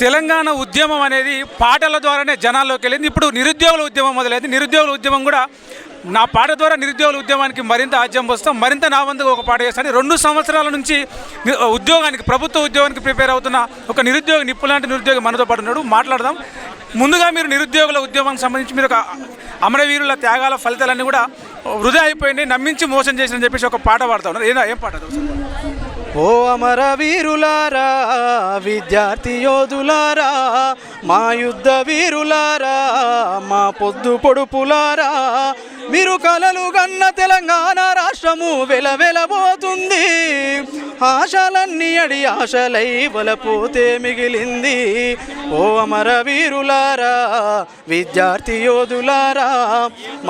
తెలంగాణ ఉద్యమం అనేది పాటల ద్వారానే జనాల్లోకి వెళ్ళింది. ఇప్పుడు నిరుద్యోగుల ఉద్యమం మొదలైంది. నిరుద్యోగుల ఉద్యమం కూడా నా పాట ద్వారా నిరుద్యోగుల ఉద్యమానికి మరింత ఆజ్యం వస్తాం, మరింత నా వంతుగా ఒక పాట చేస్తాను. 2 సంవత్సరాల నుంచి ఉద్యోగానికి, ప్రభుత్వ ఉద్యోగానికి ప్రిపేర్ అవుతున్న ఒక నిరుద్యోగి, నిప్పులాంటి నిరుద్యోగి మనతో పాటు ఉన్నాడు. మాట్లాడదాం. ముందుగా మీరు నిరుద్యోగుల ఉద్యమానికి సంబంధించి మీరు ఒక అమరవీరుల త్యాగాల ఫలితాలన్నీ కూడా వృధా అయిపోయింది, నమ్మించి మోసం చేసిన చెప్పేసి ఒక పాట పాడుతూ ఉన్నారు. ఏం పాట? ఓ అమర వీరులారా, విద్యార్థి యోధులారా, మా యుద్ధ వీరులారా, మా పొద్దు పొడుపులారా, మీరు కలలు గన్న తెలంగాణ రాష్ట్రము వెలవెలబోతుంది. ఆశలన్నీ అడి ఆశలై వలపోతే మిగిలింది. ఓ అమర వీరులారా, విద్యార్థి యోధులారా,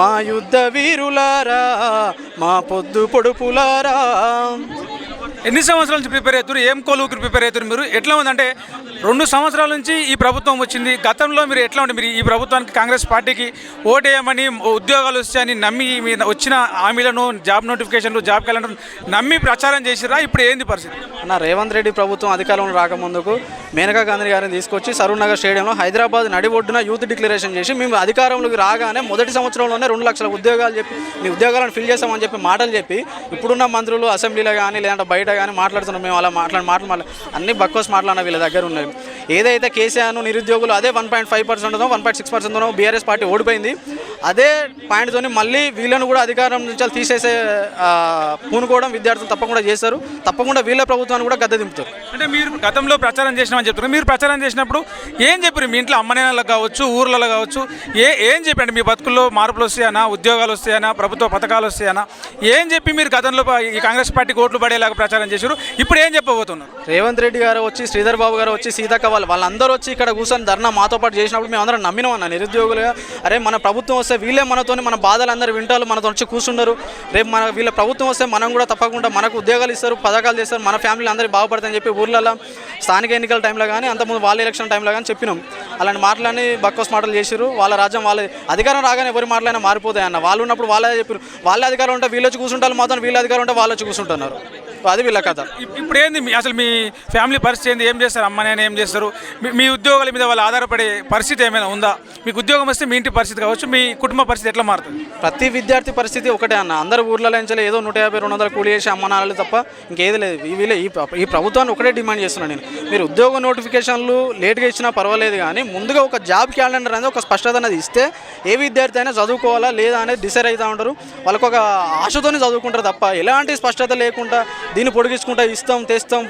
మా యుద్ధ వీరులారా, మా పొద్దు పొడుపులారా. ఎన్ని సంవత్సరాల నుంచి ప్రిపేర్ అవుతారు? ఏం కోలుకి ప్రిపేర్ అవుతారు మీరు? ఎట్లా ఉందంటే 2 సంవత్సరాల నుంచి ఈ ప్రభుత్వం వచ్చింది. గతంలో మీరు ఎట్లా ఉంటే మీరు ఈ ప్రభుత్వానికి, కాంగ్రెస్ పార్టీకి ఓటేయమని, ఉద్యోగాలు వస్తాయని నమ్మి మీరు వచ్చిన హామీలను, జాబ్ నోటిఫికేషన్లు, జాబ్ క్యాలెండర్ నమ్మి ప్రచారం చేసిరా? ఇప్పుడు ఏంది పరిస్థితి? రేవంత్ రెడ్డి ప్రభుత్వం అధికారంలో రాకముందుకు మేనకా గాంధీ గారిని తీసుకొచ్చి సరూర్నగర్ స్టేడియంలో హైదరాబాద్ నడి ఒడ్డున యూత్ డిక్లరేషన్ చేసి మేము అధికారంలోకి రాగానే మొదటి సంవత్సరంలోనే 2 లక్షల ఉద్యోగాలు చెప్పి మీ ఉద్యోగాలను ఫిల్ చేస్తామని చెప్పి మాటలు చెప్పి ఇప్పుడున్న మంత్రులు అసెంబ్లీలో కానీ లేదంటే బయట కానీ మాట్లాడుతున్నాం. మేము అలా మాట్లాడి అన్ని బక్కోస్ మాట్లాడిన వీళ్ళ దగ్గర ఉన్నాయి. ఏదైతే కేసీఆర్ నిరుద్యోగులు అదే 1.5%, 1.6% బీఆర్ఎస్ పార్టీ ఓడిపోయింది. అదే పాయింట్తో మళ్ళీ వీళ్ళను కూడా అధికారం నుంచి తీసేసే పూనుకోవడం విద్యార్థులు తప్పకుండా చేస్తారు. తప్పకుండా వీళ్ళ ప్రభుత్వాన్ని కూడా గద్దె దింపుతారు. అంటే మీరు గతంలో ప్రచారం చేసినామని చెప్తున్నారు. మీరు ప్రచారం చేసినప్పుడు ఏం చెప్పారు? మీ ఇంట్లో అమ్మనేళ్ళకు కావచ్చు, ఊర్లలో కావచ్చు, ఏం చెప్పండి? మీ బతుకుల్లో మార్పులు వస్తాయనా, ఉద్యోగాలు వస్తాయనా, ప్రభుత్వ పథకాలు వస్తాయనా, ఏం చెప్పి మీరు గతంలో ఈ కాంగ్రెస్ పార్టీకి ఓట్లు పడేలాగా ప్రచారం చేశారు? ఇప్పుడు ఏం చెప్పబోతున్నారు? రేవంత్ రెడ్డి గారు వచ్చి, శ్రీధర్ బాబు గారు వచ్చి, సీతక్క వాళ్ళందరూ వచ్చి ఇక్కడ కూర్చొని ధర్నా మాతో పాటు చేసినప్పుడు మేము అందరం నమ్మినాం అన్న నిరుద్యోగులుగా. అరే మన ప్రభుత్వం వస్తే వీళ్ళే మనతోని మన బాధలు అందరూ వింటారు, మనతో వచ్చి కూర్చున్నారు. రేపు వీళ్ళ ప్రభుత్వం వస్తే మనం కూడా తప్పకుండా మనకు ఉద్యోగాలు ఇస్తారు, పథకాలు చేస్తారు, మన ఫ్యామిలీ అందరికీ బాగుపడతాయని చెప్పి ఊర్లలో స్థానిక ఎన్నికల టైంలో కానీ అంతకుముందు వాళ్ళ ఎలక్షన్ టైంలో కానీ చెప్పినాం. అలాంటి మాటలని బక్కోస్ మాటలు చేశారు. వాళ్ళ రాజ్యం వాళ్ళ అధికారం రాగానే ఎవరి మాటలైనా మారిపోతాయి అన్న. వాళ్ళు ఉన్నప్పుడు వాళ్ళే చెప్పారు. వాళ్ళే అధికారం ఉంటే వీళ్ళు వచ్చి కూర్చుంటారు, మాత్రం వీళ్ళ అధికారం ఉంటే వాళ్ళు వచ్చి కూర్చుంటున్నారు. అది వీళ్ళ కథ. ఇప్పుడు ఏంది అసలు మీ ఫ్యామిలీ పరిస్థితి ఏంది? ఏం చేస్తారు? అమ్మ నేను ఏం చేస్తారు? మీ ఉద్యోగాల మీద వాళ్ళు ఆధారపడే పరిస్థితి ఏమైనా ఉందా? మీకు ఉద్యోగం వస్తే మీ ఇంటి పరిస్థితి కావచ్చు, మీ కుటుంబ పరిస్థితి ఎట్లా మారుతుంది? ప్రతి విద్యార్థి పరిస్థితి ఒకటే అన్న. అందరూ ఊర్లలో నుంచి ఏదో 150-200 కూలి చేసి అమ్మనాలు తప్ప ఇంకేది లేదు. వీళ్ళే ఈ ప్రభుత్వాన్ని ఒకటే డిమాండ్ చేస్తున్నాను నేను. మీరు ఉద్యోగ నోటిఫికేషన్లు లేట్గా ఇచ్చినా పర్వాలేదు, కానీ ముందుగా ఒక జాబ్ క్యాలెండర్ అనేది, ఒక స్పష్టత అనేది ఇస్తే ఏ విద్యార్థి అయినా చదువుకోవాలా లేదా అనేది డిసైడ్ అవుతూ ఉంటారు. వాళ్ళకు ఒక ఆశతోనే చదువుకుంటారు తప్ప ఎలాంటి స్పష్టత లేకుండా దీన్ని పొడిగించుకుంటా ఇస్తాం తెస్తాం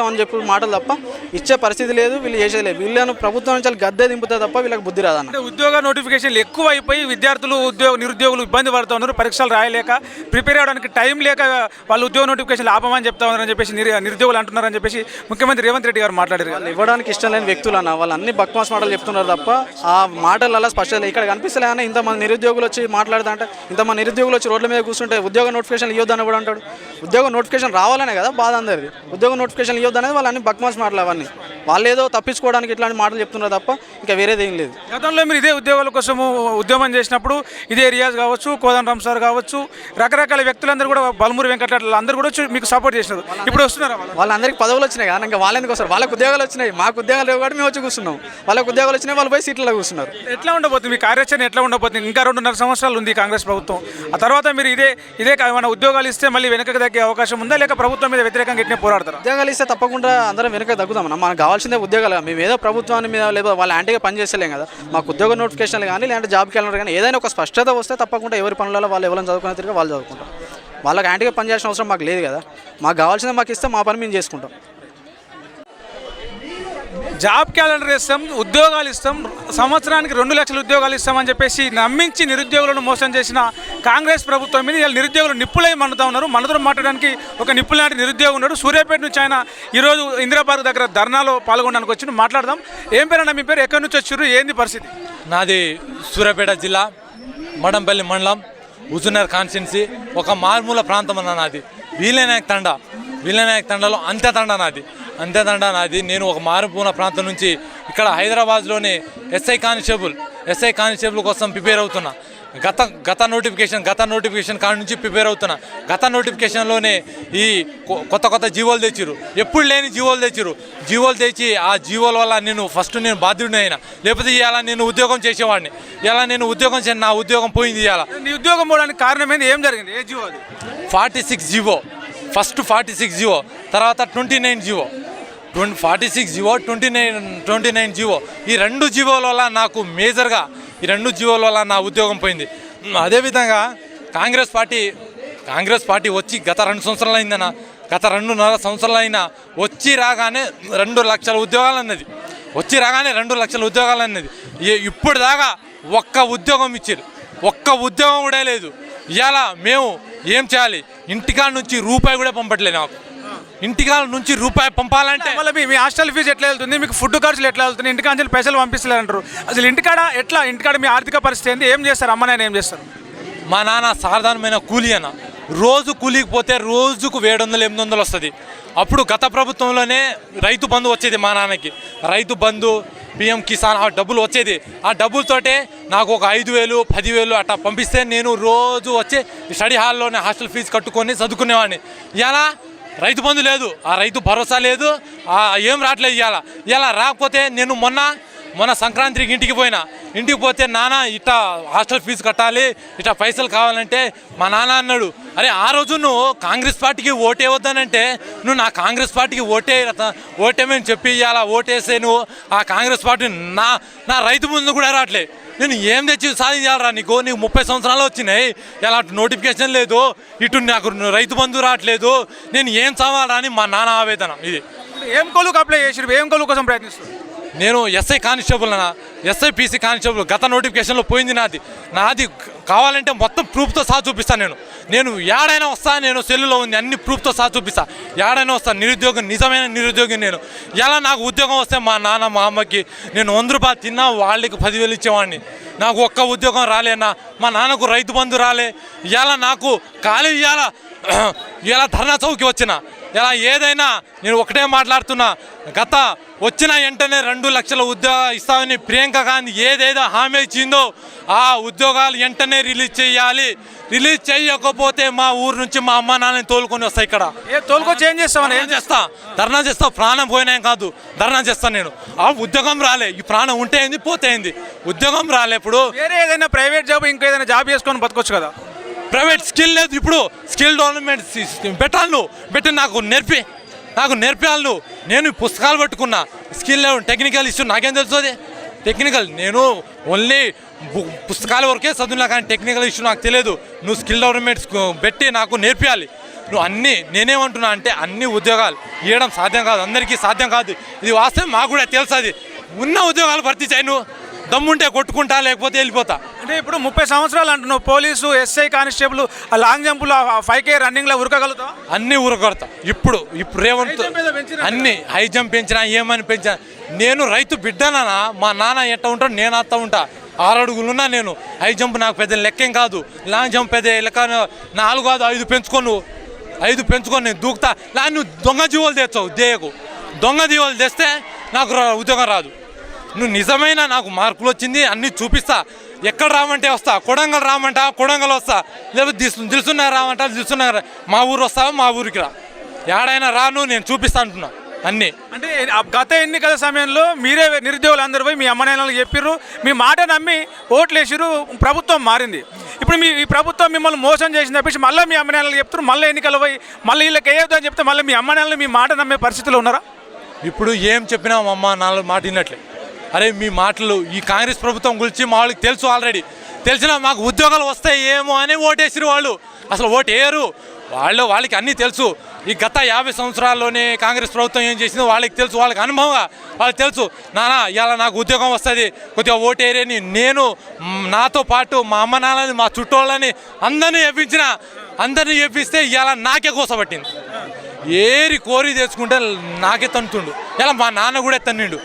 అని చెప్పి మాటలు తప్ప ఇచ్చే పరిస్థితి లేదు. వీళ్ళు చేసేది లేదు. వీళ్ళను ప్రభుత్వం నుంచి గద్దె దింపుతారు తప్ప వీళ్ళకి బుద్ధి రాదన్న. అంటే ఉద్యోగ నోటిఫికేషన్లు ఎక్కువ అయిపోయి విద్యార్థులు, నిరుద్యోగులు ఇబ్బంది పడుతూ ఉన్నారు. పరీక్షలు రాయలేక, ప్రిపేర్ అవ్వడానికి టైం లేక వాళ్ళు ఉద్యోగ నోటిఫికేషన్లు ఆపమని చెప్తా ఉన్నారని చెప్పేసి నిరుద్యోగులు అంటున్నారని చెప్పేసి ముఖ్యమంత్రి రేవంత్ రెడ్డి గారు మాట్లాడారు. వాళ్ళు ఇవ్వడానికి ఇష్టం లేని వ్యక్తులు అన్న. వాళ్ళు అన్ని బక్వాస్ మాటలు చెప్తున్నారు తప్ప ఆ మాటలలో స్పష్టత ఇక్కడ కనిపిస్తలే అన్న. ఇంతమంది నిరుద్యోగులు వచ్చి మాట్లాడుతా అంటే, ఇంతమంది నిరుద్యోగులు వచ్చి రోడ్ల మీద కూర్చుంటే ఉద్యోగ నోటిఫికేషన్ ఇవ్వద్దని కూడా అంటాడు. ఉద్యోగ నోటిఫికేషన్ రావాలనే కదా బాధ అందరిది. ఉద్యోగ నోటిఫికేషన్ ఇవ్వద్దు అనేది వాళ్ళని బక్మాస్ మాటలు అవన్నీ. వాళ్ళు ఏదో తప్పించుకోవడానికి ఇట్లాంటి మాటలు చెప్తున్నారు తప్ప ఇంకా వేరేది ఏం లేదు. గతంలో మీరు ఇదే ఉద్యోగాల కోసము ఉద్యమం చేసినప్పుడు ఇదే రియాజ్ కావచ్చు, కోదండరామ్ సార్ కావచ్చు, రకరకాల వ్యక్తులందరూ కూడా, బల్మూరి వెంకటరెడ్డి అందరూ కూడా మీకు సపోర్ట్ చేసినారు. ఇప్పుడు వస్తున్నారు. వాళ్ళందరికీ పదవులు వచ్చినాయి కానీ ఇంకా వాళ్ళెందుకు వస్తారు? వాళ్ళకు ఉద్యోగాలు వచ్చినాయి, మాకు ఉద్యోగాలు లేవు కాబట్టి మేము వచ్చి కూర్చున్నాం. వాళ్ళకు ఉద్యోగాలు వచ్చినాయి, వాళ్ళు పోయి సీట్లలో కూర్చున్నారు. ఎట్లా ఉండబోతుంది మీ కార్యాచరణ? ఎట్లా ఉండబోతుంది? ఇంకా 2.5 సంవత్సరాలు ఉంది కాంగ్రెస్ ప్రభుత్వం. ఆ తర్వాత మీరు ఇదే మన ఉద్యోగాలు ఇస్తే మళ్ళీ వెనకకి తగ్గే అవకాశం ఉందా, లేక ప్రభుత్వం మీద వ్యతిరేకంగా ఇట్నే పోరాడతారు? ఉద్యోగాలు ఇస్తే తప్పకుండా అందరం వెనక తగ్గుతామన్నా. మనకు కావాల్సిందే ఉద్యోగాలు. మేము ఏదో ప్రభుత్వాన్ని మీద లేదా వాళ్ళ యాంటీగా పనిచేస్తలేం కదా. మాకు ఉద్యోగ నోటిఫికేషన్లు కానీ లేదంటే జాబ్ క్యాలెండర్ కానీ ఏదైనా ఒక స్పష్టత వస్తే తప్పకుండా ఎవరి పనులలో వాళ్ళు ఎవరైనా చదువుకునే తిరిగి వాళ్ళు చదువుకుంటాం. వాళ్ళకి యాంటీగా పనిచేసిన అవసరం మాకు లేదు కదా. మాకు కావాల్సిందే మాకు ఇస్తే మా పని మేము చేసుకుంటాం. జాబ్ క్యాలెండర్ ఇస్తాం, ఉద్యోగాలు ఇస్తాం, సంవత్సరానికి 2 లక్షల ఉద్యోగాలు ఇస్తామని చెప్పేసి నమ్మించి నిరుద్యోగులను మోసం చేసిన కాంగ్రెస్ ప్రభుత్వం మీద ఇలా నిరుద్యోగులు నిప్పులై మండుతూ ఉన్నారు. మనతో మాట్లాడడానికి ఒక నిప్పులాంటి నిరుద్యోగం ఉన్నాడు. సూర్యాపేట నుంచి ఆయన ఈరోజు ఇందిరా పార్క్ దగ్గర ధర్నాలో పాల్గొనడానికి వచ్చి మాట్లాడదాం. ఏం పేరన్నా మీ పేరు? ఎక్కడి నుంచి వచ్చారు? ఏంది పరిస్థితి? నాది సూర్యాపేట జిల్లా మడంపల్లి మండలం హుజూర్నగర్ కాన్స్టిట్యున్సీ. ఒక మారుమూల ప్రాంతం అన్న నాది. వీలనాయక్ తండలో అంత్యతండ నాది. నేను ఒక మారుమూల ప్రాంతం నుంచి ఇక్కడ హైదరాబాద్లోని ఎస్ఐ కానిస్టేబుల్ కోసం ప్రిపేర్ అవుతున్నా. గత నోటిఫికేషన్ కాడ నుంచి ప్రిపేర్ అవుతున్నా. గత నోటిఫికేషన్లోనే ఈ కొత్త జీవోలు తెచ్చిరు, ఎప్పుడు లేని జీవోలు తెచ్చి ఆ జీవోల వల్ల నేను బాధ్యుడిని అయినా, లేకపోతే ఇవాళ నేను ఉద్యోగం చేసేవాడిని. ఇలా నేను ఉద్యోగం చేసి నా ఉద్యోగం పోయింది. ఇవాళ నీ ఉద్యోగం పోవడానికి కారణం ఏంది, ఏం జరిగింది, ఏ జీవో అది? 46 జీవో, ఫస్ట్ 46 జీవో, తర్వాత 29 జీవో, 46 జీవో, 29 జీవో. ఈ 2 జీవోల వల్ల నాకు మేజర్గా నా ఉద్యోగం పోయింది. అదేవిధంగా కాంగ్రెస్ పార్టీ వచ్చి గత 2 సంవత్సరాలు అయిందన్న, గత 2.5 సంవత్సరాలు అయినా వచ్చి రాగానే 2 లక్షల ఉద్యోగాలు అన్నది, ఇప్పుడు దాకా ఒక్క ఉద్యోగం ఇచ్చారు, ఒక్క ఉద్యోగం కూడా లేదు. ఇవాళ మేము ఏం చేయాలి? ఇంటికాడ నుంచి రూపాయి కూడా పంపట్లేదు. నాకు ఇంటికాడ నుంచి రూపాయి పంపాలంటే మళ్ళీ మీ హాస్టల్ ఫీజు ఎట్లా వెళ్తుంది, మీకు ఫుడ్ ఖర్చులు ఎట్లా వెళ్తుంది, ఇంటికాడ నుంచి పైసలు పంపిస్తలేరు అంటారు. అసలు ఇంటికాడ మీ ఆర్థిక పరిస్థితి ఏంది, ఏం చేస్తారు, అమ్మ నాయన ఏం చేస్తారు? మా నాన్న సాధారణమైన కూలీ అన్న, రోజు కూలీకి పోతే రోజుకు 700-800 వస్తుంది. అప్పుడు గత ప్రభుత్వంలోనే రైతు బంధు వచ్చేది మా నాన్నకి, రైతు బంధు, పిఎం కిసాన్, ఆ డబ్బులు వచ్చేది. ఆ డబ్బులతోటే నాకు ఒక 5,000-10,000 అట్లా పంపిస్తే నేను రోజు వచ్చి స్టడీ హాల్లోనే హాస్టల్ ఫీజు కట్టుకొని చదువుకునేవాడిని. ఇలా రైతు బంధు లేదు, ఆ రైతు భరోసా లేదు, ఏం రావట్లేదు. ఇలా రాకపోతే నేను మొన్న సంక్రాంతికి ఇంటికి పోతే నాన్న ఇట్లా హాస్టల్ ఫీజు కట్టాలి, ఇట్లా పైసలు కావాలంటే మా నాన్న అన్నాడు, అరే ఆ రోజు నువ్వు కాంగ్రెస్ పార్టీకి ఓటేవద్దనంటే నువ్వు నా కాంగ్రెస్ పార్టీకి ఓటేమని చెప్పి ఇవాళ ఓటేస్తే నువ్వు ఆ కాంగ్రెస్ పార్టీ నా రైతు ముందు కూడా రావట్లే. నేను ఏం తెచ్చి సాధించాలరా? నీకు 30 సంవత్సరాలు వచ్చినాయి, ఎలా నోటిఫికేషన్ లేదు, ఇటు నాకు రైతు బంధు రావట్లేదు, నేను ఏం చదవాలా అని మా నాన్న ఆవేదన. ఇది ఏం కొలుకు అప్లై చేసి ఏం కొలుకు కోసం ప్రయత్నిస్తారు? నేను ఎస్ఐ కానిస్టేబుల్ అన్న, ఎస్ఐపిసి కానిస్టేబుల్. గత నోటిఫికేషన్లో పోయింది నాది కావాలంటే మొత్తం ప్రూఫ్తో సహా చూపిస్తాను. నేను ఏడైనా వస్తా, నేను సెల్లులో ఉంది అన్ని ప్రూఫ్తో సహా చూపిస్తా, ఏడైనా వస్తా. నిజమైన నిరుద్యోగి నేను. ఎలా నాకు ఉద్యోగం వస్తే మా నాన్న మా అమ్మకి నేను 100 రూపాయలు తిన్నా వాళ్ళకి 10,000 ఇచ్చేవాడిని. నాకు ఒక్క ఉద్యోగం రాలేనా, మా నాన్నకు రైతు బంధు రాలే. ఇలా నాకు ఖాళీ ఇలా ధర్నా చౌకి వచ్చిన, ఇలా ఏదైనా నేను ఒకటే మాట్లాడుతున్నా. గత వచ్చిన వెంటనే 2 లక్షల ఉద్యోగాలు ఇస్తామని ప్రియాంక గాంధీ ఏదేదో హామీ ఇచ్చిందో ఆ ఉద్యోగాలు వెంటనే రిలీజ్ చేయాలి. రిలీజ్ చేయకపోతే మా ఊరు నుంచి మా అమ్మ నాన్నని తోలుకొని వస్తాయి. ఇక్కడ తోలుకొచ్చి ఏం చేస్తామని ధర్నా చేస్తా. ప్రాణం పోయినాం కాదు, ధర్నా చేస్తాను నేను. ఆ ఉద్యోగం రాలే, ఈ ప్రాణం ఉంటే ఏంది పోతే ఏంది, ఉద్యోగం రాలే. ఇప్పుడు వేరే ఏదైనా ప్రైవేట్ జాబ్, ఇంకో ఏదైనా జాబ్ చేసుకొని బతకొచ్చు కదా. ప్రైవేట్ స్కిల్ లేదు, ఇప్పుడు స్కిల్ డెవలప్మెంట్ పెట్టాలి. పెట్టి నాకు నేర్పియాలి నువ్వు. నేను పుస్తకాలు పట్టుకున్నా, స్కిల్ టెక్నికల్ ఇష్యూ నాకేం తెలుసు. అది టెక్నికల్, నేను ఓన్లీ పుస్తకాల వరకే చదువునా, కానీ టెక్నికల్ ఇష్యూ నాకు తెలియదు. నువ్వు స్కిల్ డెవలప్మెంట్ పెట్టి నాకు నేర్పియాలి. నువ్వు నేనేమంటున్నా అంటే అన్ని ఉద్యోగాలు ఇవ్వడం సాధ్యం కాదు, అందరికీ సాధ్యం కాదు. ఇది వాస్తవం, మాకు కూడా తెలుసు. అది ఉన్న ఉద్యోగాలు భర్తీ చేయి. నువ్వు దమ్ముంటే కొట్టుకుంటా, లేకపోతే వెళ్ళిపోతా. అంటే ఇప్పుడు 30 సంవత్సరాలు అంటున్నావు, పోలీసు, ఎస్ఐ, కానిస్టేబుల్, లాంగ్ జంపులు, 5K రన్నింగ్లో ఉరకగలుగుతావు? అన్నీ ఉరకొడతా. ఇప్పుడు రేవంత్ అన్ని హై జంప్ పెంచినా, ఏమని పెంచినా. నేను రైతు బిడ్డనా, మా నాన్న ఎట్ట ఉంటాడు నేను అత్త ఉంటా. 6 అడుగులున్నా నేను. హై జంప్ నాకు పెద్ద లెక్కేం కాదు, లాంగ్ జంప్ పెద్ద లెక్క 4 కాదు 5 పెంచుకొని నేను దూకుతా. నువ్వు దొంగ జీవోలు తెచ్చావు, దొంగ జీవోలు తెస్తే నాకు ఉద్యోగం రాదు. నువ్వు నిజమైన నాకు మార్కులు వచ్చింది అన్నీ చూపిస్తా. ఎక్కడ రామంటే వస్తా, కొడంగల్ రామంటా కొడంగల్ వస్తా, లేకపోతే దిల్సునగర్ రామంటా దిల్సునగర్. మా ఊరు వస్తావా, మా ఊరికి రా, ఏడైనా రాను, నేను చూపిస్తా అంటున్నా అన్నీ. అంటే గత ఎన్నికల సమయంలో మీరే నిరుద్యోగులు అందరూ పోయి మీ అమ్మ నాన్నలకు చెప్పిర్రు, మీ మాట నమ్మి ఓట్లు వేసిర్రు, ప్రభుత్వం మారింది. ఇప్పుడు ఈ ప్రభుత్వం మిమ్మల్ని మోసం చేసింది తప్పించి మళ్ళీ మీ అమ్మ నాన్నలకు చెప్తారు, మళ్ళీ ఎన్నికలు పోయి మళ్ళీ వీళ్ళకి వేయొద్దు అని చెప్తే మళ్ళీ మీ అమ్మ నాన్నలు మీ మాట నమ్మే పరిస్థితిలో ఉన్నారా? ఇప్పుడు ఏం చెప్పినా మా అమ్మ నాన్న మాట విన్నట్లే. అరే మీ మాటలు ఈ కాంగ్రెస్ ప్రభుత్వం గురించి మా వాళ్ళకి తెలుసు, ఆల్రెడీ తెలిసినా మాకు ఉద్యోగాలు వస్తాయి ఏమో అని ఓటేసిరు. వాళ్ళు అసలు ఓటు వేయరు, వాళ్ళకి అన్నీ తెలుసు. ఈ గత 50 సంవత్సరాల్లోనే కాంగ్రెస్ ప్రభుత్వం ఏం చేసిందో వాళ్ళకి తెలుసు, వాళ్ళకి అనుభవంగా వాళ్ళకి తెలుసు. నాన్న ఇవాళ నాకు ఉద్యోగం వస్తుంది, కొద్దిగా ఓటు వేయని. నేను నాతో పాటు మా అమ్మ నాన్నని, మా చుట్టోళ్ళని అందరినీ ఎప్పిస్తే ఇవాళ నాకే కోసపట్టింది. ఏరి కోరి తెచ్చుకుంటే నాకే తన్నుతుండు. ఇలా మా నాన్న కూడా తన్నిండు.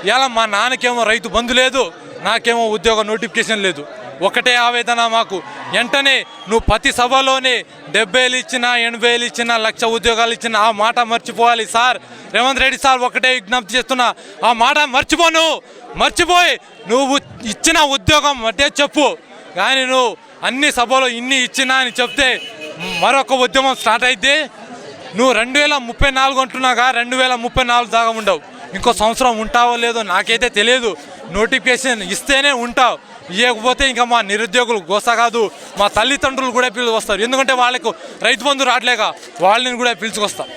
ఇలా మా నాన్నకేమో రైతు బంధు లేదు, నాకేమో ఉద్యోగ నోటిఫికేషన్ లేదు. ఒకటే ఆవేదన మాకు. వెంటనే నువ్వు ప్రతి సభలోనే 70,000 ఇచ్చినా 80,000 ఇచ్చినా 1,00,000 ఉద్యోగాలు ఇచ్చినా ఆ మాట మర్చిపోవాలి సార్. రేవంత్ రెడ్డి సార్ ఒకటే విజ్ఞప్తి చేస్తున్నా, ఆ మాట మర్చిపోయి నువ్వు ఇచ్చిన ఉద్యోగం అంటే చెప్పు. కానీ నువ్వు అన్ని సభలో ఇన్ని ఇచ్చినా అని చెప్తే మరొక ఉద్యమం స్టార్ట్ అయితే నువ్వు 2034 అంటున్నాగా 2034 దాకా ఉండవు. ఇంకో సంవత్సరం ఉంటావో లేదో నాకైతే తెలియదు. నోటిఫికేషన్ ఇస్తేనే ఉంటావు, ఇవ్వకపోతే ఇంకా మా నిరుద్యోగులు గోస కాదు, మా తల్లిదండ్రులు కూడా వస్తారు. ఎందుకంటే వాళ్ళకు రైతు బంధు రావట్లేక వాళ్ళని కూడా పిలుచుకొస్తాం.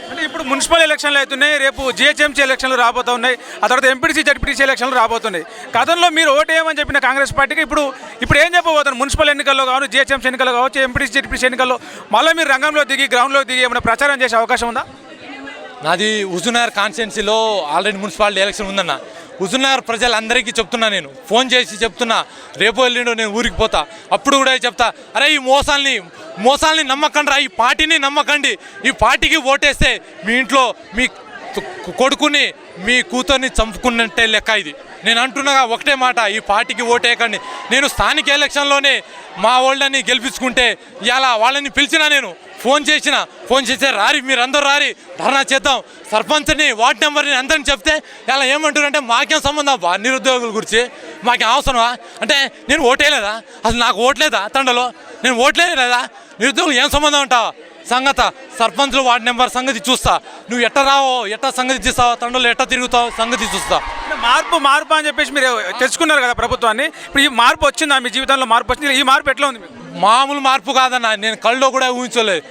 అంటే ఇప్పుడు మున్సిపల్ ఎలక్షన్లు అవుతున్నాయి, రేపు జిహెచ్ఎంసీ ఎలక్షన్లు రాబోతూ ఉన్నాయి, ఆ తర్వాత ఎంపీటీసీ జడ్పీటీసీ ఎలక్షన్లు రాబోతున్నాయి. గతంలో మీరు ఓటేయమని చెప్పిన కాంగ్రెస్ పార్టీకి ఇప్పుడు ఏం చెప్పబోతున్నారు? మున్సిపల్ ఎన్నికల్లో కావచ్చు, జిహెచ్ఎంసీ ఎన్నికల్లో కావచ్చు, ఎంపీటీసీ జడ్పీటీసీ ఎన్నికల్లో మళ్ళీ మీరు రంగంలో దిగి గ్రౌండ్లో దిగి ఏమైనా ప్రచారం చేసే అవకాశం ఉందా? నాది హుజూర్నగర్ కాన్స్టిట్యున్సీలో ఆల్రెడీ మున్సిపాలిటీ ఎలక్షన్ ఉందన్న. హుజూర్నగర్ ప్రజలందరికీ చెప్తున్నా, నేను ఫోన్ చేసి చెప్తున్నా, రేపు ఎల్లుండో నేను ఊరికి పోతా, అప్పుడు కూడా చెప్తా, అరే ఈ మోసాల్ని నమ్మకండి రా, ఈ పార్టీని నమ్మకండి. ఈ పార్టీకి ఓటేస్తే మీ ఇంట్లో మీ కొడుకుని మీ కూతుర్ని చంపుకున్నట్టే లెక్క ఇది. నేను అంటున్నాగా ఒకటే మాట, ఈ పార్టీకి ఓటేయకండి. నేను స్థానిక ఎలక్షన్లోనే మా వాళ్ళని గెలిపించుకుంటే ఇలా వాళ్ళని పిలిచినా, నేను ఫోన్ చేస్తే రారి, మీరందరూ రారి, ధర్నా చేద్దాం, సర్పంచ్ని వార్డు నెంబర్ని అందరిని చెప్తే ఇలా ఏమంటారంటే మాకేం సంబంధం నిరుద్యోగుల గురించి, మాకేం అవసరమా అంటే నేను ఓటేయలేదా, అసలు నాకు ఓట్లేదా తండలో, నేను ఓట్లేదా, నిరుద్యోగులు ఏం సంబంధం అంటావా సంగత, సర్పంచ్లు వార్డు నెంబర్ సంగతి చూస్తా, నువ్వు ఎట్ట రావో ఎట్ట సంగతి తీస్తావో, తండలో ఎట్ట తిరుగుతావు సంగతి చూస్తా. మార్పు అని చెప్పేసి మీరు తెచ్చుకున్నారు కదా ప్రభుత్వాన్ని, ఇప్పుడు ఈ మార్పు వచ్చిందా మీ జీవితంలో? మార్పు వచ్చింది, ఈ మార్పు ఎట్లా ఉంది మీకు? మామూలు మార్పు కాదన్న, నేను కళ్ళలో కూడా ఊహించలేదు.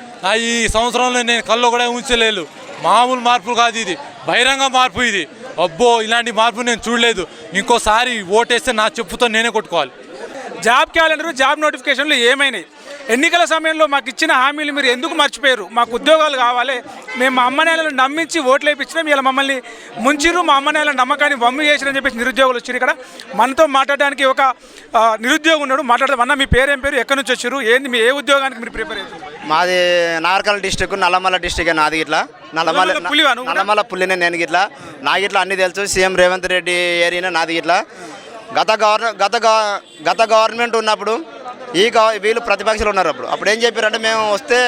ఈ సంవత్సరంలో నేను కళ్ళలో కూడా ఊహించలేదు. మామూలు మార్పు కాదు ఇది, బహిరంగ మార్పు ఇది. అబ్బో ఇలాంటి మార్పు నేను చూడలేదు. ఇంకోసారి ఓటేస్తే నా చెప్పుతో నేనే కొట్టుకోవాలి. జాబ్ క్యాలెండర్, జాబ్ నోటిఫికేషన్లు ఏమైనాయి? ఎన్నికల సమయంలో మాకు ఇచ్చిన హామీలు మీరు ఎందుకు మర్చిపోయారు? మాకు ఉద్యోగాలు కావాలి, మేము మా అమ్మ నాయనలను నమ్మించి ఓట్లు వేయించినాం, ఇలా మమ్మల్ని ముంచిరు, మా అమ్మ నాయనల నమ్మకాన్ని వమ్ము చేసిరని చెప్పేసి నిరుద్యోగులు వచ్చారు. ఇక్కడ మనతో మాట్లాడడానికి ఒక నిరుద్యోగి ఉన్నాడు, మాట్లాడదాం. అన్న మీ పేరేం పేరు, ఎక్కడి నుంచి వచ్చారు, ఏంది మీ ఏ ఉద్యోగానికి మీరు ప్రిపేర్ అవుతారు? మాది నాగర్కల్ డిస్టిక్, నల్లమల్ల డిస్టిక్. నాది ఇట్లా నల్లమల్ల పుల్లినే. నేను ఇట్లా నాకు ఇట్లా అన్నీ తెలుసు. సీఎం రేవంత్ రెడ్డి ఏరియానే నాది ఇట్లా. గత గవర్నమెంట్ ఉన్నప్పుడు వీళ్ళు ప్రతిపక్షాలు ఉన్నారు. అప్పుడు ఏం చెప్పారంటే, మేము వస్తే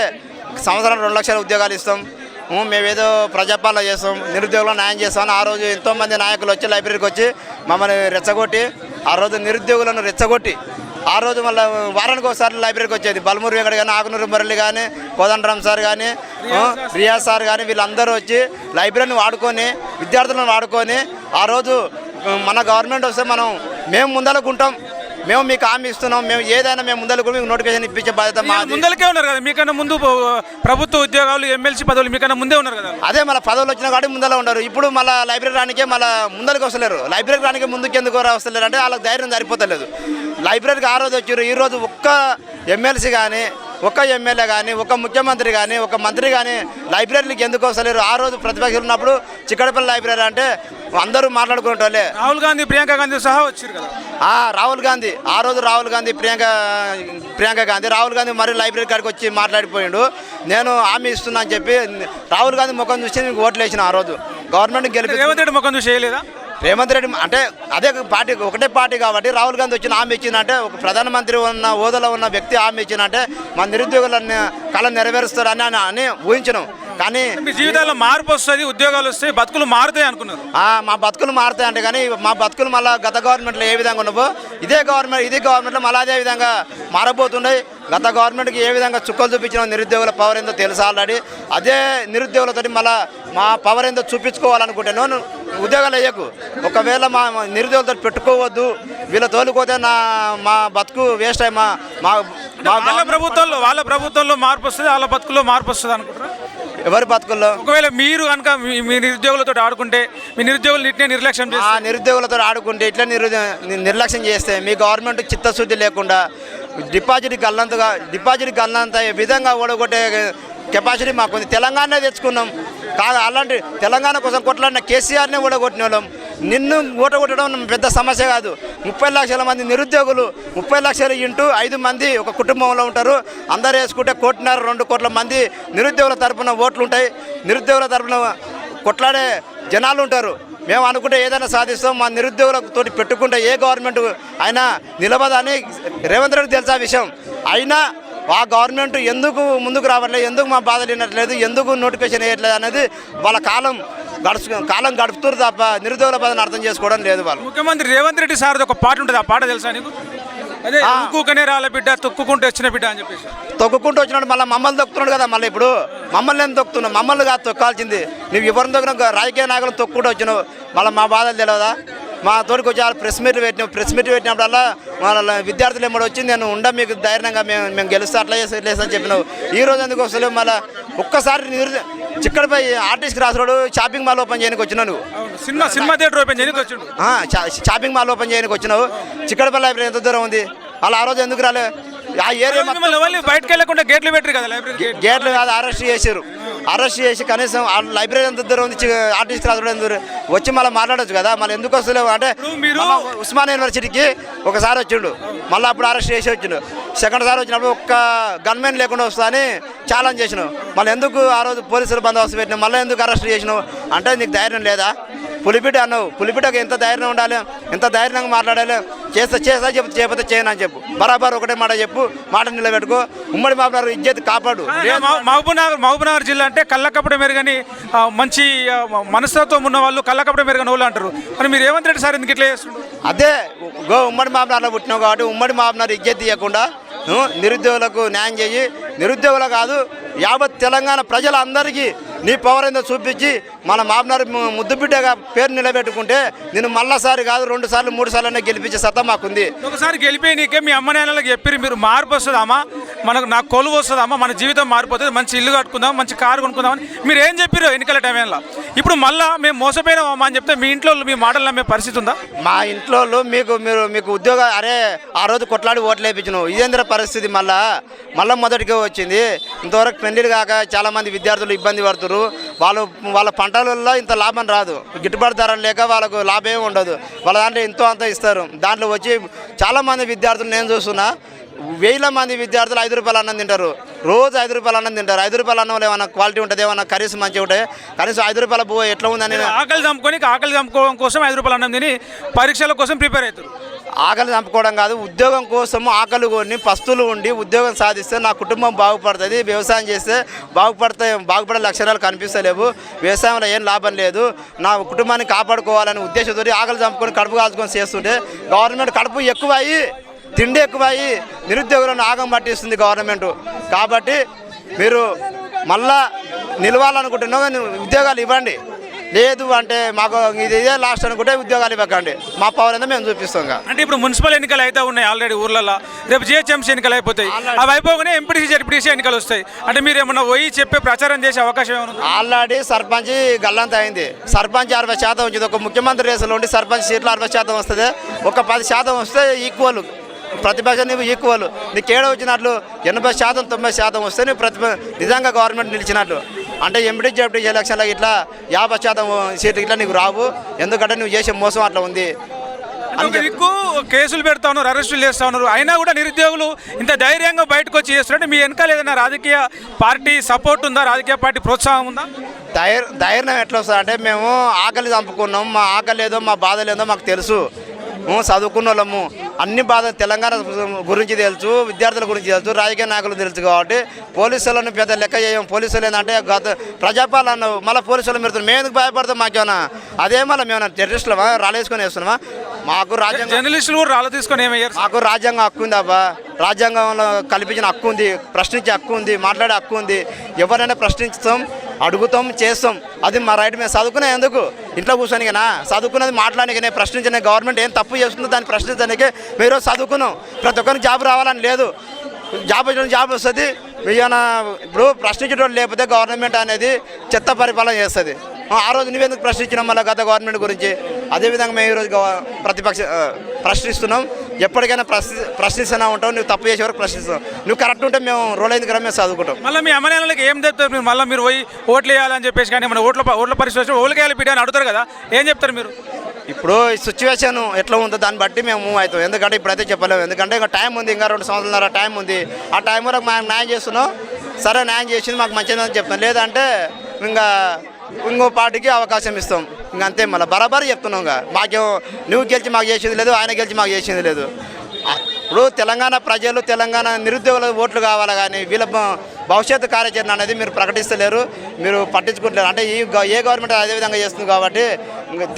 సంవత్సరం 2 లక్షల ఉద్యోగాలు ఇస్తాం, మేమేదో ప్రజాపాలన చేస్తాం, నిరుద్యోగులు న్యాయం చేస్తామని ఆ రోజు ఎంతోమంది నాయకులు వచ్చి లైబ్రరీకి వచ్చి మమ్మల్ని రెచ్చగొట్టి, ఆ రోజు నిరుద్యోగులను రెచ్చగొట్టి, ఆ రోజు మళ్ళీ వారానికి ఒకసారి లైబ్రరీకి వచ్చేది. బల్మూరు వెంకట కానీ, ఆకునూరు మురళి కానీ, కోదండరామ్ సార్ కానీ, రియాజ్ సార్ కానీ, వీళ్ళందరూ వచ్చి లైబ్రరీని వాడుకొని, విద్యార్థులను వాడుకొని, ఆ రోజు మన గవర్నమెంట్ వస్తే మేము ముందలకుంటాం, మేము మీకు హామీ ఇస్తున్నాం, మేము ఏదైనా మేము ముందరకు మీకు నోటిఫికేషన్ ఇప్పించే బాధ్యత మాది. ముందలకే ఉన్నారు కదా, మీకన్నా ముందు ప్రభుత్వ ఉద్యోగాలు, ఎమ్మెల్సీ పదవులు మీకన్నా ముందే ఉన్నారు కదా. అదే మళ్ళీ పదవులు వచ్చినా కాబట్టి ముందర ఉండరు. ఇప్పుడు మళ్ళీ లైబ్రరీ రానికే మళ్ళీ ముందరికి వస్తలేరు. లైబ్రరీకి రానికే ముందుకు ఎందుకు వస్తలేరు అంటే వాళ్ళకి ధైర్యం సరిపోతలేదు. లైబ్రరీకి ఆ రోజు వచ్చారు, ఈరోజు ఒక్క ఎమ్మెల్సీ కానీ, ఒక్క ఎమ్మెల్యే కానీ, ఒక ముఖ్యమంత్రి కానీ, ఒక మంత్రి కానీ లైబ్రరీకి ఎందుకు వస్తలేరు? ఆ రోజు ప్రతిపక్షాలు ఉన్నప్పుడు చిక్కడపల్లి లైబ్రరీ అంటే అందరూ మాట్లాడుకునేటోళ్ళే. రాహుల్ గాంధీ, ప్రియాంక గాంధీ సహా వచ్చారు కదా. రాహుల్ గాంధీ, ఆ రోజు రాహుల్ గాంధీ, ప్రియాంక గాంధీ, రాహుల్ గాంధీ మరి లైబ్రరీ కాడికి వచ్చి మాట్లాడిపోయాడు. నేను హామీ ఇస్తున్నా అని చెప్పి రాహుల్ గాంధీ ముఖం చూసి మీకు ఓట్లు వేసిన. ఆ రోజు గవర్నమెంట్ గెలిపి రేవంత్ రెడ్డి ముఖం చూసి చేయలేదా? రేవంత్ రెడ్డి అంటే అదే పార్టీ, ఒకటే పార్టీ కాబట్టి రాహుల్ గాంధీ వచ్చిన హామీ ఇచ్చిందంటే, ఒక ప్రధానమంత్రి ఉన్న హోదాలో ఉన్న వ్యక్తి హామీ ఇచ్చిందంటే మన నిరుద్యోగులన్నీ కళ నెరవేరుస్తారని అని ఊహించను. కానీ మీ జీవితాల్లో మార్పు వస్తుంది, ఉద్యోగాలు వస్తాయి, బతుకులు మారుతాయి అనుకున్నారు. మా బతుకులు మారుతాయి అంటే, కానీ మా బతుకులు మళ్ళీ గత గవర్నమెంట్లో ఏ విధంగా ఉన్నావో ఇదే గవర్నమెంట్లో మళ్ళీ అదే విధంగా మారబోతున్నాయి. గత గవర్నమెంట్కి ఏ విధంగా చుక్కలు చూపించిన నిరుద్యోగుల పవర్ ఏందో తెలుసు ఆల్రెడీ. అదే నిరుద్యోగులతో మళ్ళీ మా పవర్ ఏందో చూపించుకోవాలనుకుంటే ఉద్యోగాలు వేయకు. ఒకవేళ మా నిరుద్యోగులతో పెట్టుకోవద్దు, వీళ్ళ తోలుకోతే మా బతుకు వేస్ట్ అయ్యి వాళ్ళ ప్రభుత్వంలో మార్పు వస్తుంది, వాళ్ళ బతుకుల్లో మార్పు వస్తుంది అనుకుంటారా? ఎవరి బతుకుల్లో? ఒకవేళ మీరు కనుక మీ నిరుద్యోగులతో ఆడుకుంటే, మీ నిరుద్యోగులు ఇట్నే నిర్లక్ష్యం చేస్తే, నిరుద్యోగులతో ఆడుకుంటే ఇట్లా నిర్లక్ష్యం చేస్తే, మీ గవర్నమెంట్ చిత్తశుద్ధి లేకుండా డిపాజిట్ గల్లంత విధంగా ఓడగొట్టే కెపాసిటీ మాకుంది. తెలంగాణ తెచ్చుకున్నాం కాదు, అలాంటి తెలంగాణ కోసం కొట్లాడిన కేసీఆర్నే ఓడగొట్టిన వాళ్ళం. నిన్ను ఓటగొట్టడం పెద్ద సమస్య కాదు. 30 లక్షల మంది నిరుద్యోగులు, 30 లక్షలు ఇంటూ 5 మంది ఒక కుటుంబంలో ఉంటారు. అందరూ వేసుకుంటే 1.5-2 కోట్ల మంది నిరుద్యోగుల తరపున ఓట్లు ఉంటాయి. నిరుద్యోగుల తరపున కొట్లాడే జనాలు ఉంటారు. మేము అనుకుంటే ఏదైనా సాధిస్తాం. మా నిరుద్యోగులతో పెట్టుకుంటే ఏ గవర్నమెంట్ అయినా నిలబదని రేవంత్ రెడ్డి తెలుసా విషయం. అయినా ఆ గవర్నమెంట్ ఎందుకు ముందుకు రావట్లేదు, ఎందుకు మా బాధలు వినట్లేదు, ఎందుకు నోటిఫికేషన్ వేయట్లేదు అనేది వాళ్ళ కాలం గడుపుతారు తప్ప నిరుద్యోగుల బాధను అర్థం చేసుకోవడం లేదు వాళ్ళు. ముఖ్యమంత్రి రేవంత్ రెడ్డి సార్ ఒక పాట ఉంటుంది, ఆ పాట తెలుసా నీకు? అదే ఊకూకనే రాళ్ళ బిడ్డ తొక్కుకుంటూ వచ్చిన బిడ్డ అని చెప్పేసి తొక్కుకుంటూ వచ్చినాడు, మళ్ళీ మమ్మల్ని తొక్కుతున్నాడు కదా. మళ్ళీ ఇప్పుడు మమ్మల్ని ఏం తొక్కుతున్నావు? మమ్మల్ని కాదు తొక్కాల్సింది. నువ్వు ఎవరిని తొక్కినా రాజకీయ నాయకులను తొక్కుంటూ వచ్చినావు. మళ్ళీ మా బాధలు తెలియదా? మా తోటికి వచ్చి ప్రెస్ మీట్ పెట్టినాం. ప్రెస్ మీట్ పెట్టినప్పుడల్లా వాళ్ళ విద్యార్థులు ఏమో వచ్చి నేను మీకు ధైర్యంగా మేము గెలుస్తా అట్లా చేసి అని చెప్పినావు. ఈ రోజు ఎందుకు వస్తలేవు? మళ్ళీ ఒక్కసారి చిక్కడిపై ఆర్టిస్ట్ cross road shopping mall open చేయడానికి వచ్చినావు నువ్వు. సినిమా థియేటర్ ఓపెన్ చేయడానికి వచ్చిండు. షాపింగ్ మాల్ ఓపెన్ చేయడానికి వచ్చినావు. చిక్కడపల్లి లైబ్రరీ ఎంత దూరం ఉంది? అలా ఆ రోజు ఎందుకు రాలే? ఆ ఏరియా బయటకు వెళ్ళకుండా గేట్లు పెట్టారు కదా లైబ్రరీ గేట్లు కాదు, అరెస్ట్ చేశారు. అరెస్ట్ చేసి కనీసం ఆ లైబ్రరీ ఎంత దూరం ఉంది, ఆర్టిస్ట్ క్లాస్ ఎంత దూరం వచ్చి మళ్ళీ మాట్లాడొచ్చు కదా. మళ్ళీ ఎందుకు వస్తలేవు అంటే మీరు ఉస్మానియా యూనివర్సిటీకి ఒకసారి వచ్చిండు, మళ్ళీ అప్పుడు అరెస్ట్ చేసి వచ్చిండు. సెకండ్ సారి వచ్చినప్పుడు ఒక్క గన్మెన్ లేకుండా వస్తా అని ఛాలెంజ్ చేసినావు. మళ్ళీ ఎందుకు ఆ రోజు పోలీసులు బందోబస్తు పెట్టినావు? మళ్ళీ ఎందుకు అరెస్ట్ చేసినావు? అంటే నీకు ధైర్యం లేదా? పులిపిట అన్నావు. పులిపిటకు ఎంత ధైర్యం ఉండాలి, ఎంత ధైర్యంగా మాట్లాడాలి. చేస్తా చెప్పు, చేయకపోతే చేయను అని చెప్పు. బరాబర్ ఒకటే మాట చెప్పు, మాట నిలబెట్టుకో. ఉమ్మడి మహబూబ్నగర్ ఇజ్జత్ కాపాడు. మహబూబ్నగర్ జిల్లా అంటే కళ్ళకపట మెరుగని మంచి మనస్తత్వం ఉన్న వాళ్ళు కళ్ళకపట మెరుగని వాళ్ళు అంటారు. మరి మీరు రేవంత్ రెడ్డి సార్ ఎందుకు ఇట్లా చేస్తుండ్రు? అదే ఉమ్మడి మహబూబ్నగర్లో పుట్టినావు కాబట్టి ఉమ్మడి మహబూబ్నగర్ ఇజ్జత్ తీయకుండా నిరుద్యోగులకు న్యాయం చేయి. నిరుద్యోగులు కాదు, యావత్ తెలంగాణ ప్రజలందరికీ నీ పవర్ ఏందో చూపించి మన మహబూబ్నగర్ ముద్దుబిడ్డగా పేరు నిలబెట్టుకుంటే నేను మళ్ళాసారి కాదు 2 సార్లు 3 సార్లు గెలిపించే సత్తా మాకుంది. ఒకసారి గెలిపి నీకే మీ అమ్మ నాన్నలకు చెప్పి మీరు మార్పు వస్తుందమ్మా, నాకు కొలువు వస్తుందమ్మా, మన జీవితం మారిపోతుంది, మంచి ఇల్లు కట్టుకుందాం, మంచి కారు కొనుక్కుందామని మీరు ఏం చెప్పారు ఎన్నికల టైంలో? ఇప్పుడు మళ్ళీ మేము మోసపోయినామమ్మా అని చెప్తే మీ ఇంట్లో మీ మాటలు నమ్మే పరిస్థితి ఉందా? మా ఇంట్లో మీకు ఉద్యోగం అరే ఆ రోజు కొట్లాడి ఓట్లు వేయించినావు, ఇదేంద్ర పరిస్థితి మళ్ళీ మొదటికే వచ్చింది. ఇంతవరకు పెళ్లిళ్ళు కాక చాలామంది విద్యార్థులు ఇబ్బంది పడుతున్నారు. వాళ్ళ పంటలలో ఇంత లాభం రాదు, గిట్టుబాటు ధరలు లేక వాళ్ళకు లాభం ఉండదు. వాళ్ళ దాంట్లో ఎంతో అంత ఇస్తారు. దాంట్లో వచ్చి చాలామంది విద్యార్థులు నేను చూస్తున్నా, 1000 మంది విద్యార్థులు 5 రూపాయలు అన్నం తింటారు. రోజు 5 రూపాయలు అన్నం తింటారు. 5 రూపాయలు అన్నం ఏమన్నా క్వాలిటీ ఉంటుంది, ఏమన్నా కర్రీస్ మంచిగా ఉంటాయి? కనీసం 5 రూపాయల బో ఎట్లా ఉందని ఆకలి చంపుకోవడం కోసం 5 రూపాయలు అన్నం తిని పరీక్షల కోసం ప్రిపేర్ అవుతారు. ఆకలి చంపుకోవడం కాదు, ఉద్యోగం కోసం ఆకలి కొని పస్తులు ఉండి ఉద్యోగం సాధిస్తే నా కుటుంబం బాగుపడుతుంది. వ్యవసాయం చేస్తే బాగుపడే లక్షణాలు కనిపిస్తలేవు. వ్యవసాయంలో ఏం లాభం లేదు. నా కుటుంబాన్ని కాపాడుకోవాలనే ఉద్దేశంతో ఆకలి చంపుకొని కడుపు కాల్చుకొని చేస్తుంటే గవర్నమెంట్ కడుపు ఎక్కువయ్యి తిండి ఎక్కువయ్యి నిరుద్యోగులను ఆగం పట్టిస్తుంది గవర్నమెంట్. కాబట్టి మీరు మళ్ళా నిలవాలనుకుంటున్నా ఉద్యోగాలు ఇవ్వండి, లేదు అంటే మాకు ఇదే లాస్ట్ అనుకుంటే ఉద్యోగాలు ఇవ్వకండి. మా పవర్ ఏందో మేము చూపిస్తాం. అంటే ఇప్పుడు మున్సిపల్ ఎన్నికలు అయితే ఉన్నాయి ఆల్రెడీ ఊర్లలో, రేపు జిహెచ్ఎంసీ ఎన్నికలు అయిపోతాయి. అవి అయిపోగానే ఎంపీటీసీ జడ్పీటీసీ ఎన్నికలు వస్తాయి. అంటే మీరు ఏమన్నా పోయి చెప్పే ప్రచారం చేసే అవకాశం ఏమన్నా? ఆల్రెడీ సర్పంచ్ గల్లంత అయింది. సర్పంచ్ 60% వచ్చింది. ఒక ముఖ్యమంత్రి రేసులో ఉండి సర్పంచ్ సీట్లు 60% వస్తుంది. ఒక 10% వస్తే ఈక్వల్, ప్రతిపక్షం నువ్వు ఈక్వల్. నీకు ఏడ వచ్చినట్లు 80% 90% వస్తే నువ్వు నిజంగా గవర్నమెంట్ నిలిచినట్లు. అంటే ఎంపీ జడ్పీ ఎలక్షన్లో ఇట్లా 50% సీట్లు ఇట్లా నీకు రావు. ఎందుకంటే నువ్వు చేసే మోసం అట్లా ఉంది. మీకు కేసులు పెడతా ఉన్నారు, అరెస్టులు చేస్తూ ఉన్నారు, అయినా కూడా నిరుద్యోగులు ఇంత ధైర్యంగా బయటకు వచ్చి చేస్తున్నారంటే మీ వెనకాల ఏదైనా రాజకీయ పార్టీ సపోర్ట్ ఉందా, రాజకీయ పార్టీ ప్రోత్సాహం ఉందా? ధైర్యం ఎట్లా వస్తుంది అంటే మేము ఆకలి చంపుకున్నాం, మా ఆకలి ఏదో మా బాధలు ఏదో మాకు తెలుసు. చదువుకున్న వాళ్ళము అన్ని బాధ తెలంగాణ గురించి తెలుసు, విద్యార్థుల గురించి తెలుసు, రాజకీయ నాయకులు తెలుసు. కాబట్టి పోలీసులను పెద్ద లెక్క చేయం. పోలీసులు ఏంటంటే గత ప్రజాపాలన మళ్ళీ పోలీసులు మీరు మేము ఎందుకు భయపడతాం? మాకేమన్నా అదే మళ్ళీ మేము టెర్రరిస్టులమా రాలేసుకొని వేస్తున్నామా? మాకు రాజ్యాంగం జర్నలిస్టులు కూడా రాళ్ళు తీసుకొని ఏమయ్యారు? మాకు రాజ్యాంగం హక్కు ఉంది అబ్బా, రాజ్యాంగంలో కల్పించిన హక్కు ఉంది, ప్రశ్నించే హక్కు ఉంది, మాట్లాడే హక్కు ఉంది. ఎవరైనా ప్రశ్నిస్తాం, అడుగుతాం, చేస్తాం. అది మా రైట్. మేము చదువుకునే ఎందుకు ఇంట్లో కూర్చొనికనా? చదువుకున్నది మాట్లాడనికనే, ప్రశ్నించనే. గవర్నమెంట్ ఏం తప్పు చేస్తుందో దాన్ని ప్రశ్నించడానికే మీరు చదువుకున్నాం. ప్రతి ఒక్కరికి జాబ్ రావాలని లేదు. జాబ్ వచ్చిన జాబ్ వస్తుంది. ఇప్పుడు ప్రశ్నించడం లేకపోతే గవర్నమెంట్ అనేది చెత్త పరిపాలన చేస్తుంది. ఆ రోజు నువ్వెందుకు ప్రశ్నించినాం మళ్ళీ గత గవర్నమెంట్ గురించి? అదేవిధంగా మేము ఈరోజు ప్రశ్నిస్తున్నాం. ఎప్పటికైనా ప్రశ్నిస్తూనే ఉంటాం. నువ్వు తప్పు చేసే వరకు ప్రశ్నిస్తాం. నువ్వు కరెక్ట్ ఉంటే మేము రోల్ అయింది కదా మేము చదువుకుంటాం. మళ్ళీ మీ అమ్మనాన్నలకి ఏం చెప్తారు మీరు? మళ్ళీ మీరు పోయి ఓట్లు వేయాలని చెప్పేసి కానీ మన ఓట్ల పరిస్థితి ఓట్లు వేయాలి బిడ్డ అని అడుగుతారు కదా, ఏం చెప్తారు మీరు? ఇప్పుడు ఈ సిచ్యువేషన్ ఎట్లా ఉందో దాన్ని బట్టి మేము మూవ్ అవుతాం. ఎందుకంటే ఇప్పుడైతే చెప్పలేము. ఎందుకంటే ఇంకా టైం ఉంది, ఇంకా 2 సంవత్సరాల టైం ఉంది. ఆ టైం వరకు మేము న్యాయం చేస్తున్నాం. సరే న్యాయం చేసింది మాకు మంచిదని చెప్తాం. లేదంటే ఇంకో పార్టీకి అవకాశం ఇస్తాం. ఇంక అంతే. మళ్ళీ బరాబర్ చెప్తున్నాం. మాకేమో నువ్వు గెలిచి మాకు చేసేది లేదు, ఆయన గెలిచి మాకు చేసేది లేదు. ఇప్పుడు తెలంగాణ ప్రజలు, తెలంగాణ నిరుద్యోగుల ఓట్లు కావాలి, కానీ వీళ్ళ భవిష్యత్తు కార్యాచరణ అనేది మీరు ప్రకటిస్తలేరు, మీరు పట్టించుకుంటలేరు. అంటే ఏ గవర్నమెంట్ అదే విధంగా చేస్తుంది. కాబట్టి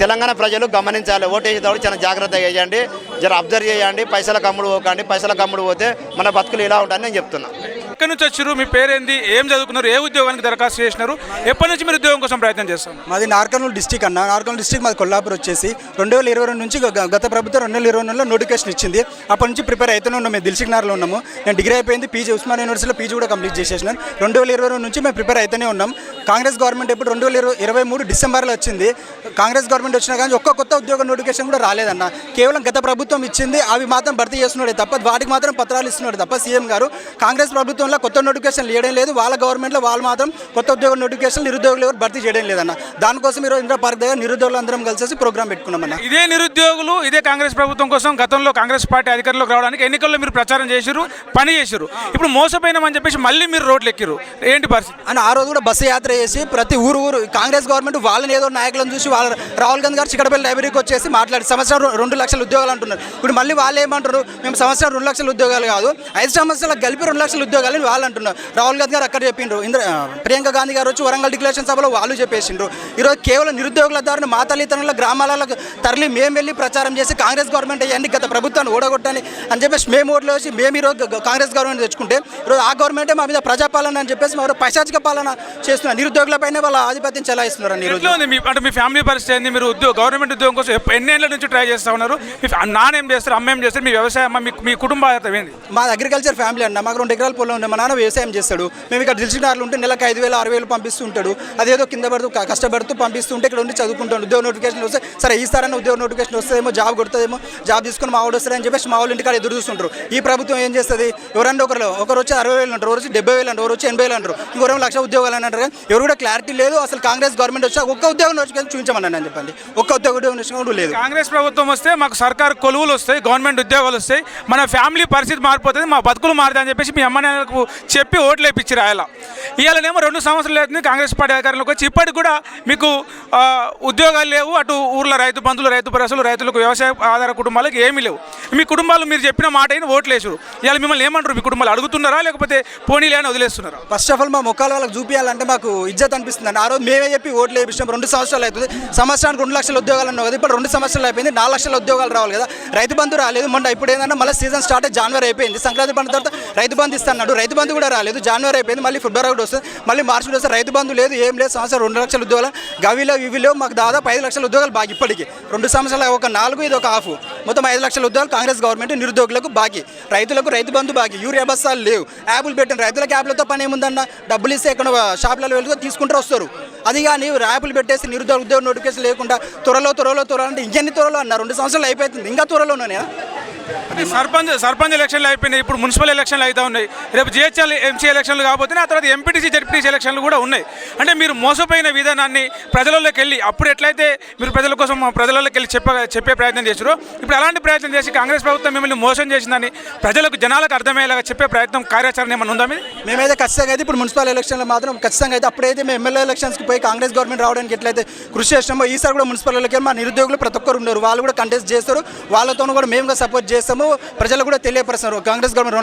తెలంగాణ ప్రజలు గమనించాలి. ఓటు వేసేటప్పుడు చాలా జాగ్రత్తగా వేయండి. జర అబ్జర్వ్ చేయండి, పైసల కమ్ముడు పోకండి. పైసల కమ్ముడు పోతే మన బతుకులు ఇలా ఉంటాయని నేను చెప్తున్నా. ఎక్కడి నుంచి వచ్చారు, మీ పేరేంది, ఏం చదువుకున్నారు, ఏ ఉద్యోగానికి దరఖాస్తు చేసినారు, ఎప్పటి నుంచి మీరు ఉద్యోగం కోసం ప్రయత్నం చేస్తారు? మాది నార్కర్నూలు డిస్టిక్ అన్న. నార్కర్నూలు డిస్టిక్ మాది కొల్లాపూర్ వచ్చేసి 2022 నుంచి గత ప్రభుత్వం 2022లో నోటిఫికేషన్ ఇచ్చింది. అప్పటి నుంచి ప్రిపేర్ అవుతూనే ఉన్నాం. మేము దిల్సుఖ్నగర్లో ఉన్నాము. నేను డిగ్రీ అయిపోయింది, పీజీ ఉస్మానియా యూనివర్సిటీలో పీజీ కూడా కంప్లీట్ చేసేసినాను. 2022 నుంచి మేము ప్రిపేర్ అవుతూనే ఉన్నాం. కాంగ్రెస్ గవర్నమెంట్ ఇప్పుడు 2023 డిసెంబర్లో వచ్చింది. కాంగ్రెస్ గవర్నమెంట్ వచ్చినా కానీ ఒక్క కొత్త ఉద్యోగ నోటిఫికేషన్ కూడా రాలేదన్న. కేవలం గత ప్రభుత్వం ఇచ్చింది అవి మాత్రం భర్తీ చేస్తున్నాడే తప్ప వాటికి మాత్రం పత్రాలు ఇస్తున్నాడు తప్ప సీఎం గారు కాంగ్రెస్ ప్రభుత్వంలో కొత్త నోటిఫికేషన్లు ఇవ్వడం లేదు. వాళ్ళ గవర్నమెంట్లో వాళ్ళు మాత్రం కొత్త ఉద్యోగ నోటిఫికేషన్ నిరుద్యోగులు ఎవరు భర్తీ చేయడం లేదన్న. దానికోసం ఈరోజు ఇందిరా పార్క్ దగ్గర నిరుద్యోగులు అందరం కలిసి ప్రోగ్రామ్ పెట్టుకున్నామన్న. ఇదే నిరుద్యోగులు ఇదే కాంగ్రెస్ ప్రభుత్వం కోసం గతంలో కాంగ్రెస్ పార్టీ అధికారంలోకి రావడానికి ఎన్నికల్లో మీరు ప్రచారం చేశారు, పని చేశారు. ఇప్పుడు మోసపోయినామని చెప్పేసి మళ్ళీ మీరు రోడ్లు ఎక్కిరు, ఏంటి పరిస్థితి? అని ఆ రోజు కూడా బస్సు యాత్ర చేసి ప్రతి ఊరు కాంగ్రెస్ గవర్నమెంట్ వాళ్ళని ఏదో నాయకులను చూసి వాళ్ళ రాహుల్ గాంధీ గారు చిక్కడపల్లి లైబ్రరీకి వచ్చేసి మాట్లాడి సంవత్సరం 2 లక్షల ఉద్యోగాలు అంటున్నారు. ఇప్పుడు మళ్ళీ వాళ్ళు ఏమంటారు, మేము సంవత్సరం 2 లక్షల ఉద్యోగాలు కాదు 5 సంవత్సరాలకు కలిపి 2 లక్షల ఉద్యోగాలు అని వాళ్ళు అంటున్నారు. రాహుల్ గాంధీ గారు అక్కడ చెప్పిండ్రు. ప్రియాంక గాంధీ గారు వచ్చి వరంగల్ డిక్లరేషన్ సభలో వాళ్ళు చెప్పేసిండ్రు. ఈరోజు కేవలం నిరుద్యోగుల ద్వారా మా తల్లిదండ్రుల గ్రామాలకు తరలి మేము వెళ్ళి ప్రచారం చేసి కాంగ్రెస్ గవర్నమెంట్ అయ్యండి గత ప్రభుత్వాన్ని ఓడగొట్టని అని చెప్పేసి మేము ఓట్లు వేసి మేము ఈరోజు కాంగ్రెస్ గవర్నమెంట్ తెచ్చుకుంటే ఈరోజు ఆ గవర్నమెంటే మా మీద ప్రజాపాలన అని చెప్పేసి మా పైశాచిక పాలన చేస్తున్నారు. నిరుద్యోగులపైన వాళ్ళ ఆధిపత్యం చెలాయిస్తున్నారు. అంటే మీ ఫ్యామిలీ పరిస్థితి ఏంది? మీరు గవర్నమెంట్ ఉద్యోగం కోసం ఎన్నేళ్ల నుంచి ట్రై చేస్తా ఉన్నారు? మీ నాన్న ఏం చేస్తారు, అమ్మ ఏం చేస్తారు, మీ వ్యవసాయం, మీ కుటుంబ ఏంది? మా అగ్రికల్చర్ ఫ్యామిలీ అన్న. మాకు 2 ఎకరాల పొలం ఉంది. మా నాన్న వ్యవసాయం చేస్తాడు. మేము ఇక్కడ దిల్సుఖ్నగర్లో ఉంటే నెలకు 5,000 6,000 పంపిస్తూ ఉంటాడు. అదేదో కింద పడుతూ కష్టపడుతూ పంపిస్తుంటే ఇక్కడ ఉండి చదువుకుంటాడు. ఉద్యోగ నోటిఫికేషన్ వస్తే సరే ఈసారైనా ఉద్యోగ నోటిఫికేషన్ వస్తుందేమో, జాబ్ కొడుతుందేమో, జాబ్ తీసుకుని మా వాడు వస్తారని చెప్పేసి మా వాళ్ళు ఇంటికాడ ఎదురు చూస్తుంటారు. ఈ ప్రభుత్వం ఏం చేస్తుంది, ఎవరన్నా ఒకరు వచ్చి 60,000 అంటారు, ఒకరు వచ్చి 70,000 అంటారు, ఒకరు వచ్చి 80,000 అంటారు, ఇంకొక 1 లక్ష ఉద్యోగాలు అని అంటారు. ఎవరు కూడా క్లారిటీ లేదు. అసలు కాంగ్రెస్ గవర్నమెంట్ వచ్చా ఒక్క ఉద్యోగం నోటిఫికేషన్ చూపించమని అని చెప్పండి. ఒక్క ఉద్యోగ నోటిఫికేషన్ లేదు. కాంగ్రెస్ ప్రభుత్వం వస్తే మాకు సర్కారు కొలువులు వస్తాయి, గవర్నమెంట్ ఉద్యోగాలు వస్తాయి, మన ఫ్యామిలీ పరిస్థితి మారిపోతుంది, మా బతుకులు మారుతాయని చెప్పేసి మీ అమ్మనాన్నలకు చెప్పి ఓట్లు వేయించి రాయాల. ఇవాళనేమో 2 సంవత్సరాలు అవుతుంది కాంగ్రెస్ పార్టీ అధికారంలోకి వచ్చి ఇప్పటికి కూడా మీకు ఉద్యోగాలు లేవు. అటు ఊర్లో రైతు బంధువులు, రైతు భరోసాలు, రైతులకు వ్యవసాయ ఆధార కుటుంబాలకు ఏమీ లేవు. మీ కుటుంబాలు మీరు చెప్పిన మాట అయినా ఓట్లు వేసారు. ఇవాళ మిమ్మల్ని ఏమంటారు? మీ కుటుంబాలు అడుగుతున్నారా లేకపోతే పోనీలే అని వదిలేస్తున్నారా? ఫస్ట్ ఆఫ్ ఆల్ మా ముఖాలు వాళ్ళకి చూపించాలంటే మాకు ఇజ్జత్ అనిపిస్తుంది. ఆ రోజు మేమే చెప్పి ఓట్లు వేయించాం. 2 సంవత్సరాలు అవుతుంది. సంవత్సరానికి 2 లక్షల ఉద్యోగాలు అన్నావు కదా, ఇప్పుడు 2 సంవత్సరాలు అయిపోయింది. 4 లక్షల ఉద్యోగాలు రావాలి కదా. రైతు బంధు రాలేదు. మొన్న ఇప్పుడు ఏంటంటే మళ్ళీ సీజన్ స్టార్ట్ అయ్యి జనవరి అయిపోయింది. సంక్రాంతి పండుగ తర్వాత రైతు బంధు ఇస్తున్నాడు. రైతు బంధు కూడా రాలేదు. జనవరి అయిపోయింది. మళ్ళీ ఫిబ్రవరి కూడా వస్తుంది. మళ్ళీ మార్చి కూడా వస్తే రైతు బంధు లేదు, ఏం లేదు. సంవత్సరం 2 లక్షల ఉద్యోగాలు గవిలో ఇవి లేవు. మాకు దాదాపు 5 లక్షల ఉద్యోగాలు బాకీ. ఇప్పటికీ 2 సంవత్సరాలు ఒక 4, ఇది ఒక హాఫ్, మొత్తం 5 లక్షల ఉద్యోగాలు కాంగ్రెస్ గవర్నమెంట్ నిరుద్యోగులకు బాకీ. రైతులకు రైతు బంధు బాకీ. యూరియా బస్తాలు లేవు. యాప్లు పెట్టిన రైతులకు యాప్లతో పని ఏముందన్న, డబ్బులు ఇస్తే ఎక్కడ షాపులలో వెళ్ళి తీసుకుంటూ వస్తారు. అది కానీ యాప్లు పెట్టేసి నిరుద్యోగ ఉద్యోగ నోటిఫికేషన్ లేకుండా త్వరలో అంటే ఇంకెన్ని త్వరలో అన్నారు? 2 సంవత్సరాలు అయిపోతుంది, ఇంకా త్వరలోనే. సర్పంచ్ ఎలక్షన్లు అయిపోయినాయి, ఇప్పుడు మున్సిపల్ ఎలక్షన్లు అవుతా ఉన్నాయి. రేపు జిహెచ్ఎల్ ఎంసీ ఎలక్షన్లు కాకపోతే ఆ తర్వాత ఎంపీటీసీ జెడ్పీటీసీ ఎలక్షన్లు కూడా ఉన్నాయి. అంటే మీరు మోసపోయిన విధానాన్ని ప్రజలలోకి వెళ్ళి అప్పుడు ఎట్లయితే మీరు ప్రజల కోసం ప్రజలలోకి వెళ్ళి చెప్పే ప్రయత్నం చేశారో ఇప్పుడు అలాంటి ప్రయత్నం చేసి కాంగ్రెస్ ప్రభుత్వం మిమ్మల్ని మోసం చేసిందని ప్రజలకు జనాలకు అర్థమయ్యేలాగా చెప్పే ప్రయత్నం కార్యాచరణ ఏమైనా ఉందా? మేమైతే ఖచ్చితంగా అయితే ఇప్పుడు మున్సిపల్ ఎలక్షన్లో మాత్రం ఖచ్చితంగా అయితే అప్పుడైతే మేము ఎమ్మెల్యే ఎలక్షన్స్కి పోయి కాంగ్రెస్ గవర్నమెంట్ రావడానికి ఎట్లయితే కృషి చేస్తామో ఈసారి కూడా మున్సిపల్ ఎలక్షన్ మా నిరుద్యోగులు ప్రతి ఒక్కరు ఉన్నారు. వాళ్ళు కూడా కంటెస్ట్ చేస్తారు. వాళ్ళతో కూడా మేము కూడా సపోర్ట్ చేస్తాము. ప్రజలు కూడా తెలియపరుస్తున్నారు కాంగ్రెస్ గవర్నమెంట్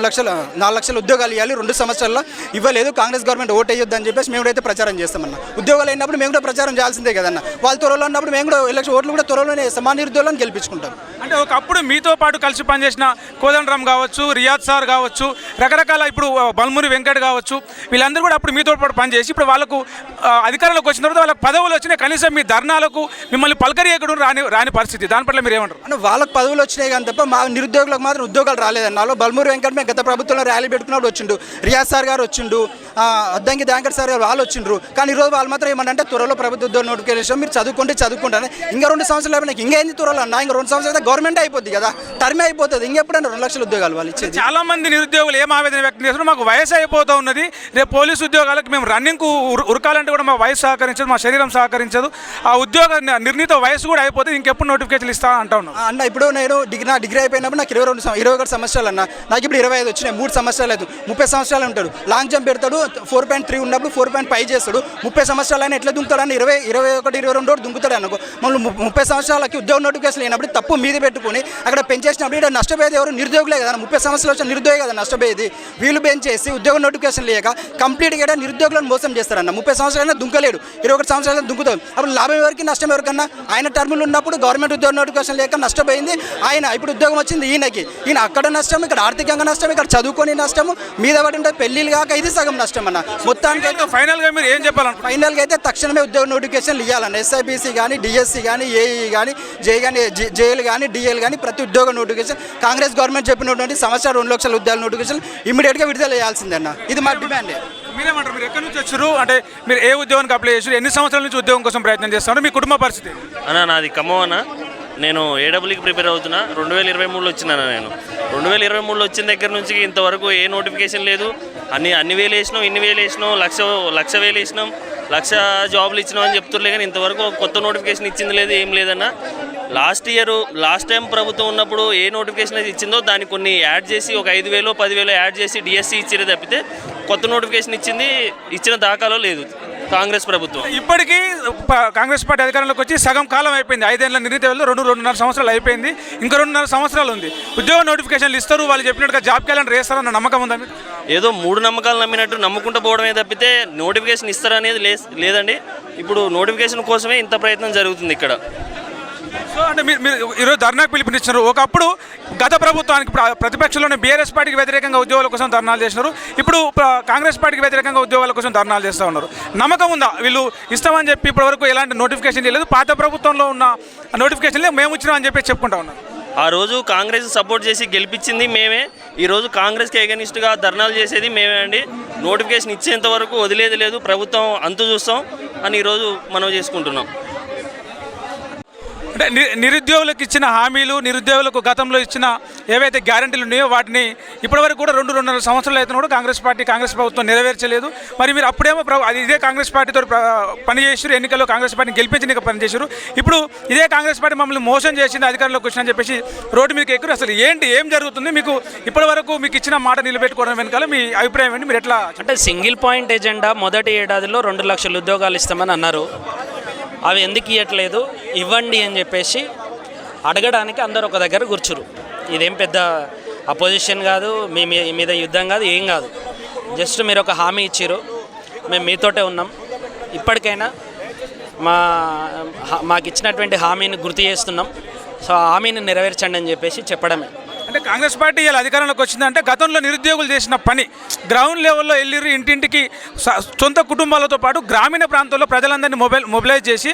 4 లక్షల ఉద్యోగాలు ఇవ్వాలి 2 సంవత్సరాల్లో ఇవ్వలేదు, కాంగ్రెస్ గవర్నమెంట్ ఓటు వేయొద్దు అని చెప్పేసి మేము అయితే ప్రచారం చేస్తామన్న. ఉద్యోగాలు అయినప్పుడు మేము కూడా ప్రచారం చేయాల్సిందే కదన్న. వాళ్ళు త్వరలో ఉన్నప్పుడు మేము కూడా ఎలక్షన్ ఓట్లు కూడా త్వరలోనే సమాన నిరుద్యోగులను గెలిపించుకుంటాం. అంటే ఒకప్పుడు మీతో పాటు కలిసి పనిచేసిన కోదండరామ్ కావచ్చు, రియాజ్ సార్ కావచ్చు, రకరకాల ఇప్పుడు బల్మూరి వెంకట్ కావచ్చు, వీళ్ళందరూ కూడా అప్పుడు మీతో పాటు పనిచేసి ఇప్పుడు వాళ్ళకు అధికారంలోకి వచ్చిన తర్వాత వాళ్ళకి పదవులు వచ్చినాయి. కనీసం మీ ధర్నాలకు మిమ్మల్ని పలకరియకుడు రాని పరిస్థితి. దాని పట్ల మీరు ఏమంటారు? అంటే వాళ్ళకి పదవులు వచ్చినాయి కానీ తప్ప మా నిరుద్యోగులకు మాత్రం ఉద్యోగాలు రాలేదన్న. నాలో బల్మూరి వెంకట్ మేము గత ప్రభుత్వంలో ర్యాలీ పెట్టుకున్నప్పుడు వచ్చిండు, రియాజ్ సార్ గారు వచ్చిండు, అద్దంకి దాంకర్ సార్ గారు వాళ్ళు వచ్చిండ్రు. కానీ ఈరోజు వాళ్ళు మాత్రం ఏమంటే త్వరలో ప్రభుత్వ ఉద్యోగ నోటిఫికేషన్ మీరు చదువుకుంటాను. ఇంకా 2 సంవత్సరాలు అయిపోయినా ఇంకా ఏంది త్వరలో అన్న, ఇంకా 2 సంవత్సరాలు గవర్నమెంట్ అయిపోద్ది కదా, టర్మ్ అయిపోతుంది. ఇంకెప్పుడైనా 2 లక్షల ఉద్యోగాలు వాళ్ళు ఇచ్చేది. చాలా మంది నిరుద్యోగులు ఏం ఆవేదన వ్యక్తం చేస్తున్నారు, మాకు వయసు అయిపోతూ ఉన్నది, రేపు పోలీసు ఉద్యోగాలకు మేము రన్నింగ్కు ఉరకాలంటే కూడా మా వయసు సహకరించదు, మా శరీరం సహకరించదు, ఆ ఉద్యోగ నిర్ణీత వయసు కూడా అయిపోతుంది, ఇంకెప్పుడు నోటిఫికేషన్ ఇస్తా అంటా ఉన్నాం అన్న. ఇప్పుడు నేను డిగ్రీ అయిపోయిన ఉన్నప్పుడు నాకు 21 సంవత్సరాలు అన్న, నాకు ఇప్పుడు 25 వచ్చినాయి, 3 సంవత్సరాలు లేదు, 30 సంవత్సరాలు ఉంటాడు. లాంగ్ జంప్ పెడతాడు, 4.3 ఉన్నప్పుడు 4.5 చేస్తాడు. 30 సంవత్సరాలు అయినా ఎట్లా దుంకుతాడని 21, 22 దుంకుతాడు అనుకో. మళ్ళీ 30 సంవత్సరాలకి ఉద్యోగ నోటిఫికేషన్ లేనప్పుడు తప్పు మీద పెట్టుకుని అక్కడ పెంచేసినప్పుడు ఇక్కడ నష్టపోయేది ఎవరు? నిరుద్యోగులే కదా. 30 సంవత్సరాలు వచ్చిన నిరుద్యోగి కదా నష్టపోయేది. వీళ్ళు పెంచేసి ఉద్యోగ నోటిఫికేషన్ లేక కంప్లీట్గా నిరుద్యోగులను మోసం చేస్తారన్న. 30 సంవత్సరాలైనా దుంకలేడు, 21 సంవత్సరాలు దుంకుతాడు. అప్పుడు లాభం ఎవరికి, నష్టం ఎవరికన్నా? ఆయన టర్ములు ఉన్నప్పుడు గవర్నమెంట్ ఉద్యోగ నోటిఫికేషన్ లేక నష్టపోయింది ఆయన. ఇప్పుడు ఉద్యోగం వచ్చింది ఈయనకి, ఈయన అక్కడ నష్టం, ఇక్కడ ఆర్థికంగా నష్టం, ఇక్కడ చదువుకొని నష్టము, మీద పడి ఉంటే పెళ్లిళ్ళు కాక ఇది సగం నష్టం అన్న. మొత్తానికి అయితే ఫైనల్గా మీరు ఏం చెప్పాలంటే? ఫైనల్గా అయితే తక్షణమే ఉద్యోగ నోటిఫికేషన్లు ఇవ్వాలన్న. ఎస్ఐబిసి కానీ, డిఎస్సి కానీ, ఏఈ కానీ, జేఏలు కానీ, డిఏలు కానీ ప్రతి ఉద్యోగ నోటిఫికేషన్ కాంగ్రెస్ గవర్నమెంట్ చెప్పినటువంటి సంవత్సరం 2 లక్షల ఉద్యోగాల నోటిఫికేషన్ ఇమీడియట్గా విడుదల చేయాల్సిందన్న. ఇది మా డిమాండ్. మీరేమంటారు? మీరు ఎక్కడి నుంచి వచ్చారు? అంటే మీరు ఏ ఉద్యోగానికి అప్లై చేశారు? ఎన్ని సంవత్సరాల నుంచి ఉద్యోగం కోసం ప్రయత్నం చేస్తున్నారు? మీ కుటుంబ పరిస్థితి? అన్న నాది ఖమ్మం అన్న. నేను ఏడబ్ల్యూకి ప్రిపేర్ అవుతున్నా. 2023లో వచ్చినాను నేను. 2023లో వచ్చిన దగ్గర నుంచి ఇంతవరకు ఏ నోటిఫికేషన్ లేదు. అన్ని వేలు వేసినాం, ఇన్ని వేలు వేసినాం, లక్ష వేలు వేసినాం, 1,00,000 జాబులు ఇచ్చినాం అని చెప్తుర్లే, కానీ ఇంతవరకు కొత్త నోటిఫికేషన్ ఇచ్చింది లేదు, ఏం లేదన్న. లాస్ట్ టైం ప్రభుత్వం ఉన్నప్పుడు ఏ నోటిఫికేషన్ అయితే ఇచ్చిందో దాన్ని కొన్ని యాడ్ చేసి ఒక 5,000, 10,000 యాడ్ చేసి డిఎస్సి ఇచ్చిరే తప్పితే కొత్త నోటిఫికేషన్ ఇచ్చిన దాఖలో లేదు కాంగ్రెస్ ప్రభుత్వం. ఇప్పటికీ కాంగ్రెస్ పార్టీ అధికారంలోకి వచ్చి సగం కాలం అయిపోయింది. 5 ఏళ్ల నిరుద్యోగులు 2.5 సంవత్సరాలు అయిపోయింది. ఇంకా 2.5 సంవత్సరాలు ఉంది. ఉద్యోగ నోటిఫికేషన్లు ఇస్తారు, వాళ్ళు చెప్పినట్టుగా జాబ్ క్యాలెండర్ వేస్తారన్న నమ్మకం ఉందా? ఏదో 3 నమ్మకాలు నమ్మినట్టు నమ్ముకుంటూ పోవడమే తప్పితే నోటిఫికేషన్ ఇస్తారనేది లేదండి. ఇప్పుడు నోటిఫికేషన్ కోసమే ఇంత ప్రయత్నం జరుగుతుంది ఇక్కడ. సో అంటే మీరు ఈరోజు ధర్నాకు పిలుపునిచ్చినారు. ఒకప్పుడు గత ప్రభుత్వానికి ప్రతిపక్షంలోనే బీఆర్ఎస్ పార్టీకి వ్యతిరేకంగా ఉద్యోగాల కోసం ధర్నాలు చేసినారు. ఇప్పుడు కాంగ్రెస్ పార్టీకి వ్యతిరేకంగా ఉద్యోగాల కోసం ధర్నాలు చేస్తూ ఉన్నారు. నమ్మకం ఉందా వీళ్ళు ఇస్తామని చెప్పి ఇప్పటివరకు ఎలాంటి నోటిఫికేషన్ లేదు? పాత ప్రభుత్వంలో ఉన్న నోటిఫికేషన్లే మేము ఇచ్చినామని చెప్పి చెప్పుకుంటా ఉన్నారు. ఆ రోజు కాంగ్రెస్ సపోర్ట్ చేసి గెలిపించింది మేమే. ఈరోజు కాంగ్రెస్కి ఎగనిస్ట్గా ధర్నాలు చేసేది మేమే అండి. నోటిఫికేషన్ ఇచ్చేంత వరకు వదిలేది లేదు, ప్రభుత్వం అంతు చూస్తాం అని ఈరోజు మనం చేసుకుంటున్నాం. అంటే నిరుద్యోగులకు ఇచ్చిన హామీలు, నిరుద్యోగులకు గతంలో ఇచ్చిన ఏవైతే గ్యారంటీలు ఉన్నాయో వాటిని ఇప్పటివరకు కూడా 2.5 సంవత్సరాలు అయితే కూడా కాంగ్రెస్ ప్రభుత్వం నెరవేర్చలేదు. మరి మీరు అప్పుడేమో ఇదే కాంగ్రెస్ పార్టీతో పనిచేసారు, ఎన్నికల్లో కాంగ్రెస్ పార్టీని గెలిపించి పనిచేశారు. ఇప్పుడు ఇదే కాంగ్రెస్ పార్టీ మమ్మల్ని మోసం చేసింది, అధికారంలోకి వచ్చిందని చెప్పేసి రోడ్డు మీదకి ఎక్కరు. అసలు ఏం జరుగుతుంది? మీకు ఇప్పటివరకు మీకు ఇచ్చిన మాట నిలబెట్టుకోవడం వెనకాల మీ అభిప్రాయం ఏంటి? మీరు ఎట్లా? అంటే సింగిల్ పాయింట్ ఎజెండా మొదటి ఏడాదిలో 2 లక్షల ఉద్యోగాలు ఇస్తామని అన్నారు. అవి ఎందుకు ఇవ్వట్లేదు, ఇవ్వండి అని చెప్పేసి అడగడానికి అందరు ఒక దగ్గర కూర్చురు. ఇదేం పెద్ద అపోజిషన్ కాదు, మీ మీద యుద్ధం కాదు, ఏం కాదు. జస్ట్ మీరు ఒక హామీ ఇచ్చిర్రు, మేము మీతోటే ఉన్నాం. ఇప్పటికైనా మాకు ఇచ్చినటువంటి హామీని గుర్తు చేస్తున్నాం. సో ఆ హామీని నెరవేర్చండి అని చెప్పేసి చెప్పడమే. అంటే కాంగ్రెస్ పార్టీ ఇలా అధికారంలోకి వచ్చిందంటే గతంలో నిరుద్యోగులు చేసిన పని గ్రౌండ్ లెవెల్లో వెళ్ళి ఇంటింటికి సొంత కుటుంబాలతో పాటు గ్రామీణ ప్రాంతాల్లో ప్రజలందరినీ మొబిలైజ్ చేసి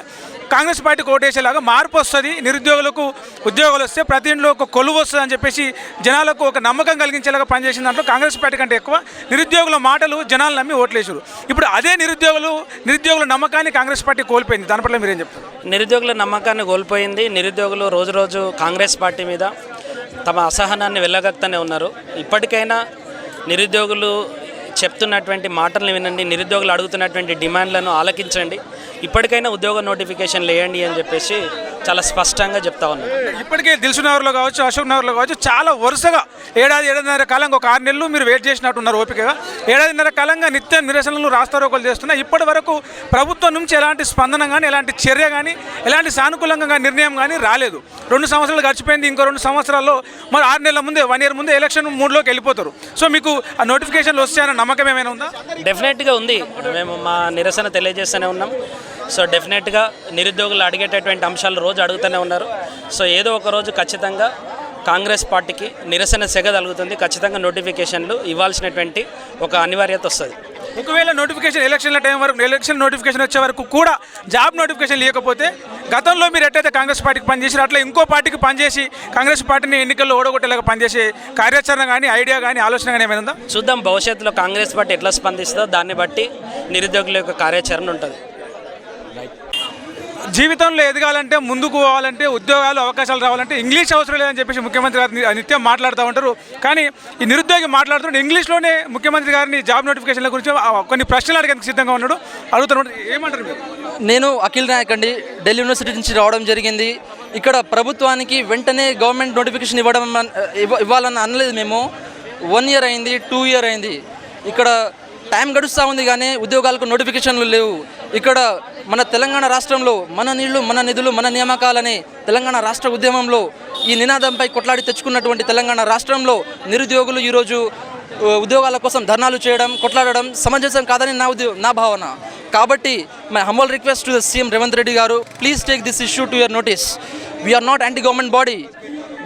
కాంగ్రెస్ పార్టీకి ఓటేసేలాగా మార్పు వస్తుంది, నిరుద్యోగులకు ఉద్యోగాలు వస్తే ప్రతి ఇంట్లో ఒక కొలువు వస్తుంది అని చెప్పేసి జనాలకు ఒక నమ్మకం కలిగించేలాగా పనిచేసిన దాంట్లో కాంగ్రెస్ పార్టీ కంటే ఎక్కువ నిరుద్యోగుల మాటలు జనాలు నమ్మి ఓట్లేసారు. ఇప్పుడు అదే నిరుద్యోగుల నమ్మకాన్ని కాంగ్రెస్ పార్టీ కోల్పోయింది. దాని పట్ల మీరేం చెప్తారు? నిరుద్యోగుల నమ్మకాన్ని కోల్పోయింది. నిరుద్యోగులు రోజు కాంగ్రెస్ పార్టీ మీద తమ అసహనాన్ని వెళ్ళగక్తూనే ఉన్నారు. ఇప్పటికైనా నిరుద్యోగులు చెప్తున్నటువంటి మాటలను వినండి, నిరుద్యోగులు అడుగుతున్నటువంటి డిమాండ్లను ఆలకించండి. ఇప్పటికైనా ఉద్యోగ నోటిఫికేషన్లు వేయండి అని చెప్పేసి చాలా స్పష్టంగా చెప్తా ఉన్నారు. ఇప్పటికే దిల్సుఖ్ నగర్లో కావచ్చు, అశోక్ నగర్లో కావచ్చు, చాలా వరుసగా ఏడాదిన్నర కాలంగా ఒక 6 నెలలు మీరు వెయిట్ చేసినట్టున్నారు ఓపికగా. ఏడాదిన్నర కాలంగా నిత్య నిరసనలు రాస్తారోకలు చేస్తున్నా. ఇప్పటి వరకు ప్రభుత్వం నుంచి ఎలాంటి స్పందన కానీ, ఎలాంటి చర్య కానీ, ఎలాంటి సానుకూలంగా నిర్ణయం కానీ రాలేదు. 2 సంవత్సరాలు గడిచిపోయింది. ఇంకో 2 సంవత్సరాల్లో మరి 6 నెలల ముందే 1 ఇయర్ ముందే ఎలక్షన్ మూడ్లోకి వెళ్ళిపోతారు. సో మీకు ఆ నోటిఫికేషన్లు వస్తాయన్న నమ్మకం ఏమైనా ఉందా? డెఫినెట్గా ఉంది. మేము మా నిరసన తెలియజేస్తూనే ఉన్నాం. సో డెఫినెట్గా నిరుద్యోగులు అడిగేటటువంటి అంశాలు రోజు అడుగుతూనే ఉన్నారు. సో ఏదో ఒక రోజు ఖచ్చితంగా కాంగ్రెస్ పార్టీకి నిరసన సెగ తగులుతుంది. ఖచ్చితంగా నోటిఫికేషన్లు ఇవ్వాల్సినటువంటి ఒక అనివార్యత వస్తుంది. ఒకవేళ ఎలక్షన్ నోటిఫికేషన్ వచ్చే వరకు కూడా జాబ్ నోటిఫికేషన్ లేకపోతే గతంలో మీరు ఎట్టయితే కాంగ్రెస్ పార్టీకి పనిచేసారు అట్లా ఇంకో పార్టీకి పనిచేసి కాంగ్రెస్ పార్టీని ఎన్నికల్లో ఓడగొట్టేలాగా పనిచేసే కార్యాచరణ కానీ, ఐడియా కానీ, ఆలోచన కానీ ఏమైనా ఉందా? చూద్దాం భవిష్యత్తులో కాంగ్రెస్ పార్టీ ఎట్లా స్పందిస్తుందో దాన్ని బట్టి నిరుద్యోగుల యొక్క కార్యాచరణ ఉంటుంది. జీవితంలో ఎదగాలంటే, ముందుకు పోవాలంటే, ఉద్యోగాలు అవకాశాలు రావాలంటే ఇంగ్లీష్ అవసరం లేదని చెప్పేసి ముఖ్యమంత్రి గారు నిత్యం మాట్లాడుతూ ఉంటారు. కానీ ఈ నిరుద్యోగి మాట్లాడుతుంటే ఇంగ్లీష్లోనే ముఖ్యమంత్రి గారిని జాబ్ నోటిఫికేషన్ల గురించి కొన్ని ప్రశ్నలు అడగడానికి సిద్ధంగా ఉన్నాడు. అడుగుతున్నాడు, ఏమంటారు మీరు? నేను అఖిల్ నాయక్ అండి, ఢిల్లీ యూనివర్సిటీ నుంచి రావడం జరిగింది. ఇక్కడ ప్రభుత్వానికి వెంటనే గవర్నమెంట్ నోటిఫికేషన్ ఇవ్వాలని అనలేదు మేము. 1 year అయింది, 2 year అయింది. ఇక్కడ టైం గడుస్తూ ఉంది కానీ ఉద్యోగాలకు నోటిఫికేషన్లు లేవు. ఇక్కడ మన తెలంగాణ రాష్ట్రంలో మన నీళ్లు మన నిధులు మన నియామకాలని తెలంగాణ రాష్ట్ర ఉద్యమంలో ఈ నినాదంపై కొట్లాడి తెచ్చుకున్నటువంటి తెలంగాణ రాష్ట్రంలో నిరుద్యోగులు ఈరోజు ఉద్యోగాల కోసం ధర్నాలు చేయడం, కొట్లాడడం సమంజసం కాదని నా భావన. కాబట్టి my humble request to the CM Revanth Reddy గారు, please take this issue to your notice. We're not anti government body,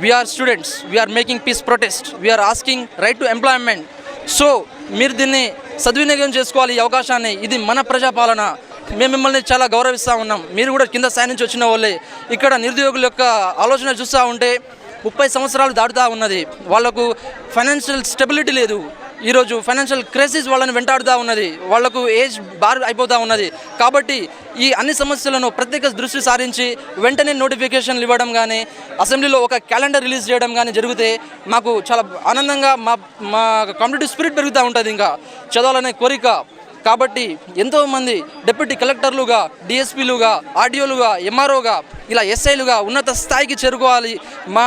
we're students, we're making peace protest, we're asking right to employment. So మీరు దీన్ని సద్వినియోగం చేసుకోవాలి ఈ అవకాశాన్ని. ఇది మన ప్రజాపాలన. మేము మిమ్మల్ని చాలా గౌరవిస్తూ ఉన్నాం. మీరు కూడా కింద స్థాయి నుంచి వచ్చిన వాళ్ళే. ఇక్కడ నిరుద్యోగుల యొక్క ఆలోచన చూస్తూ ఉంటే 30 సంవత్సరాలు దాటుతూ ఉన్నది. వాళ్లకు ఫైనాన్షియల్ స్టెబిలిటీ లేదు. ఈరోజు ఫైనాన్షియల్ క్రైసిస్ వాళ్ళని వెంటాడుతూ ఉన్నది. వాళ్లకు ఏజ్ బార్ అయిపోతూ ఉన్నది. కాబట్టి ఈ అన్ని సమస్యలను ప్రత్యేక దృష్టి సారించి వెంటనే నోటిఫికేషన్లు ఇవ్వడం కానీ, అసెంబ్లీలో ఒక క్యాలెండర్ రిలీజ్ చేయడం కానీ జరిగితే మాకు చాలా ఆనందంగా మా కాంపిటేటివ్ స్పిరిట్ పెరుగుతూ ఉంటుంది, ఇంకా చదవాలనే కోరిక. కాబట్టి ఎంతోమంది డిప్యూటీ కలెక్టర్లుగా, డిఎస్పీలుగా, ఆర్డీఓలుగా, ఎంఆర్ఓగా, ఇలా ఎస్ఐలుగా ఉన్నత స్థాయికి చేరుకోవాలి. మా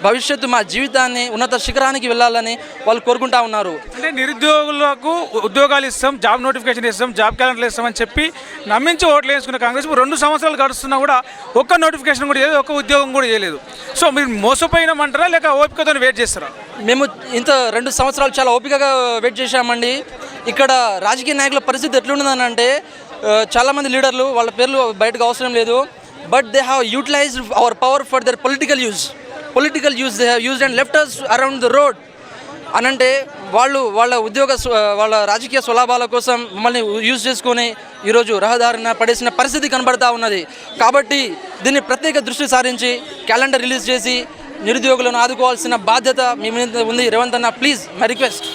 భవిష్యత్తు, మా జీవితాన్ని ఉన్నత శిఖరానికి వెళ్ళాలని వాళ్ళు కోరుకుంటా ఉన్నారు. అంటే నిరుద్యోగులకు ఉద్యోగాలు ఇస్తాం, జాబ్ నోటిఫికేషన్ ఇస్తాం, జాబ్ క్యాలెండర్లు ఇస్తామని చెప్పి నమ్మించి ఓట్లు వేసుకున్న కాంగ్రెస్ 2 సంవత్సరాలు గడుస్తున్నా కూడా ఒక్క నోటిఫికేషన్ కూడా చేయలేదు, ఒక్క ఉద్యోగం కూడా చేయలేదు. సో మీరు మోసపోయినామంటారా లేక ఓపికతో వెయిట్ చేస్తారా? మేము ఇంత 2 సంవత్సరాలు చాలా ఓపికగా వెయిట్ చేశామండి. ఇక్కడ రాజకీయ నాయకుల పరిస్థితి ఎట్లుందని అంటే, చాలామంది లీడర్లు, వాళ్ళ పేర్లు బయటకు అవసరం లేదు, but they have utilised our power for their political use they have used and left us around the road. అనంటే వాళ్ళ రాజకీయ స్వలాభాల కోసం మమ్మల్ని యూజ్ చేసుకొని ఈరోజు రహదారిన పడేసిన పరిస్థితి కనబడతా ఉన్నది. కాబట్టి దీన్ని ప్రత్యేక దృష్టి సారించి క్యాలెండర్ రిలీజ్ చేసి నిరుద్యోగులను ఆదుకోవాల్సిన బాధ్యత మీ మీద ఉంది. రేవంత్ అన్న, ప్లీజ్ మై రిక్వెస్ట్.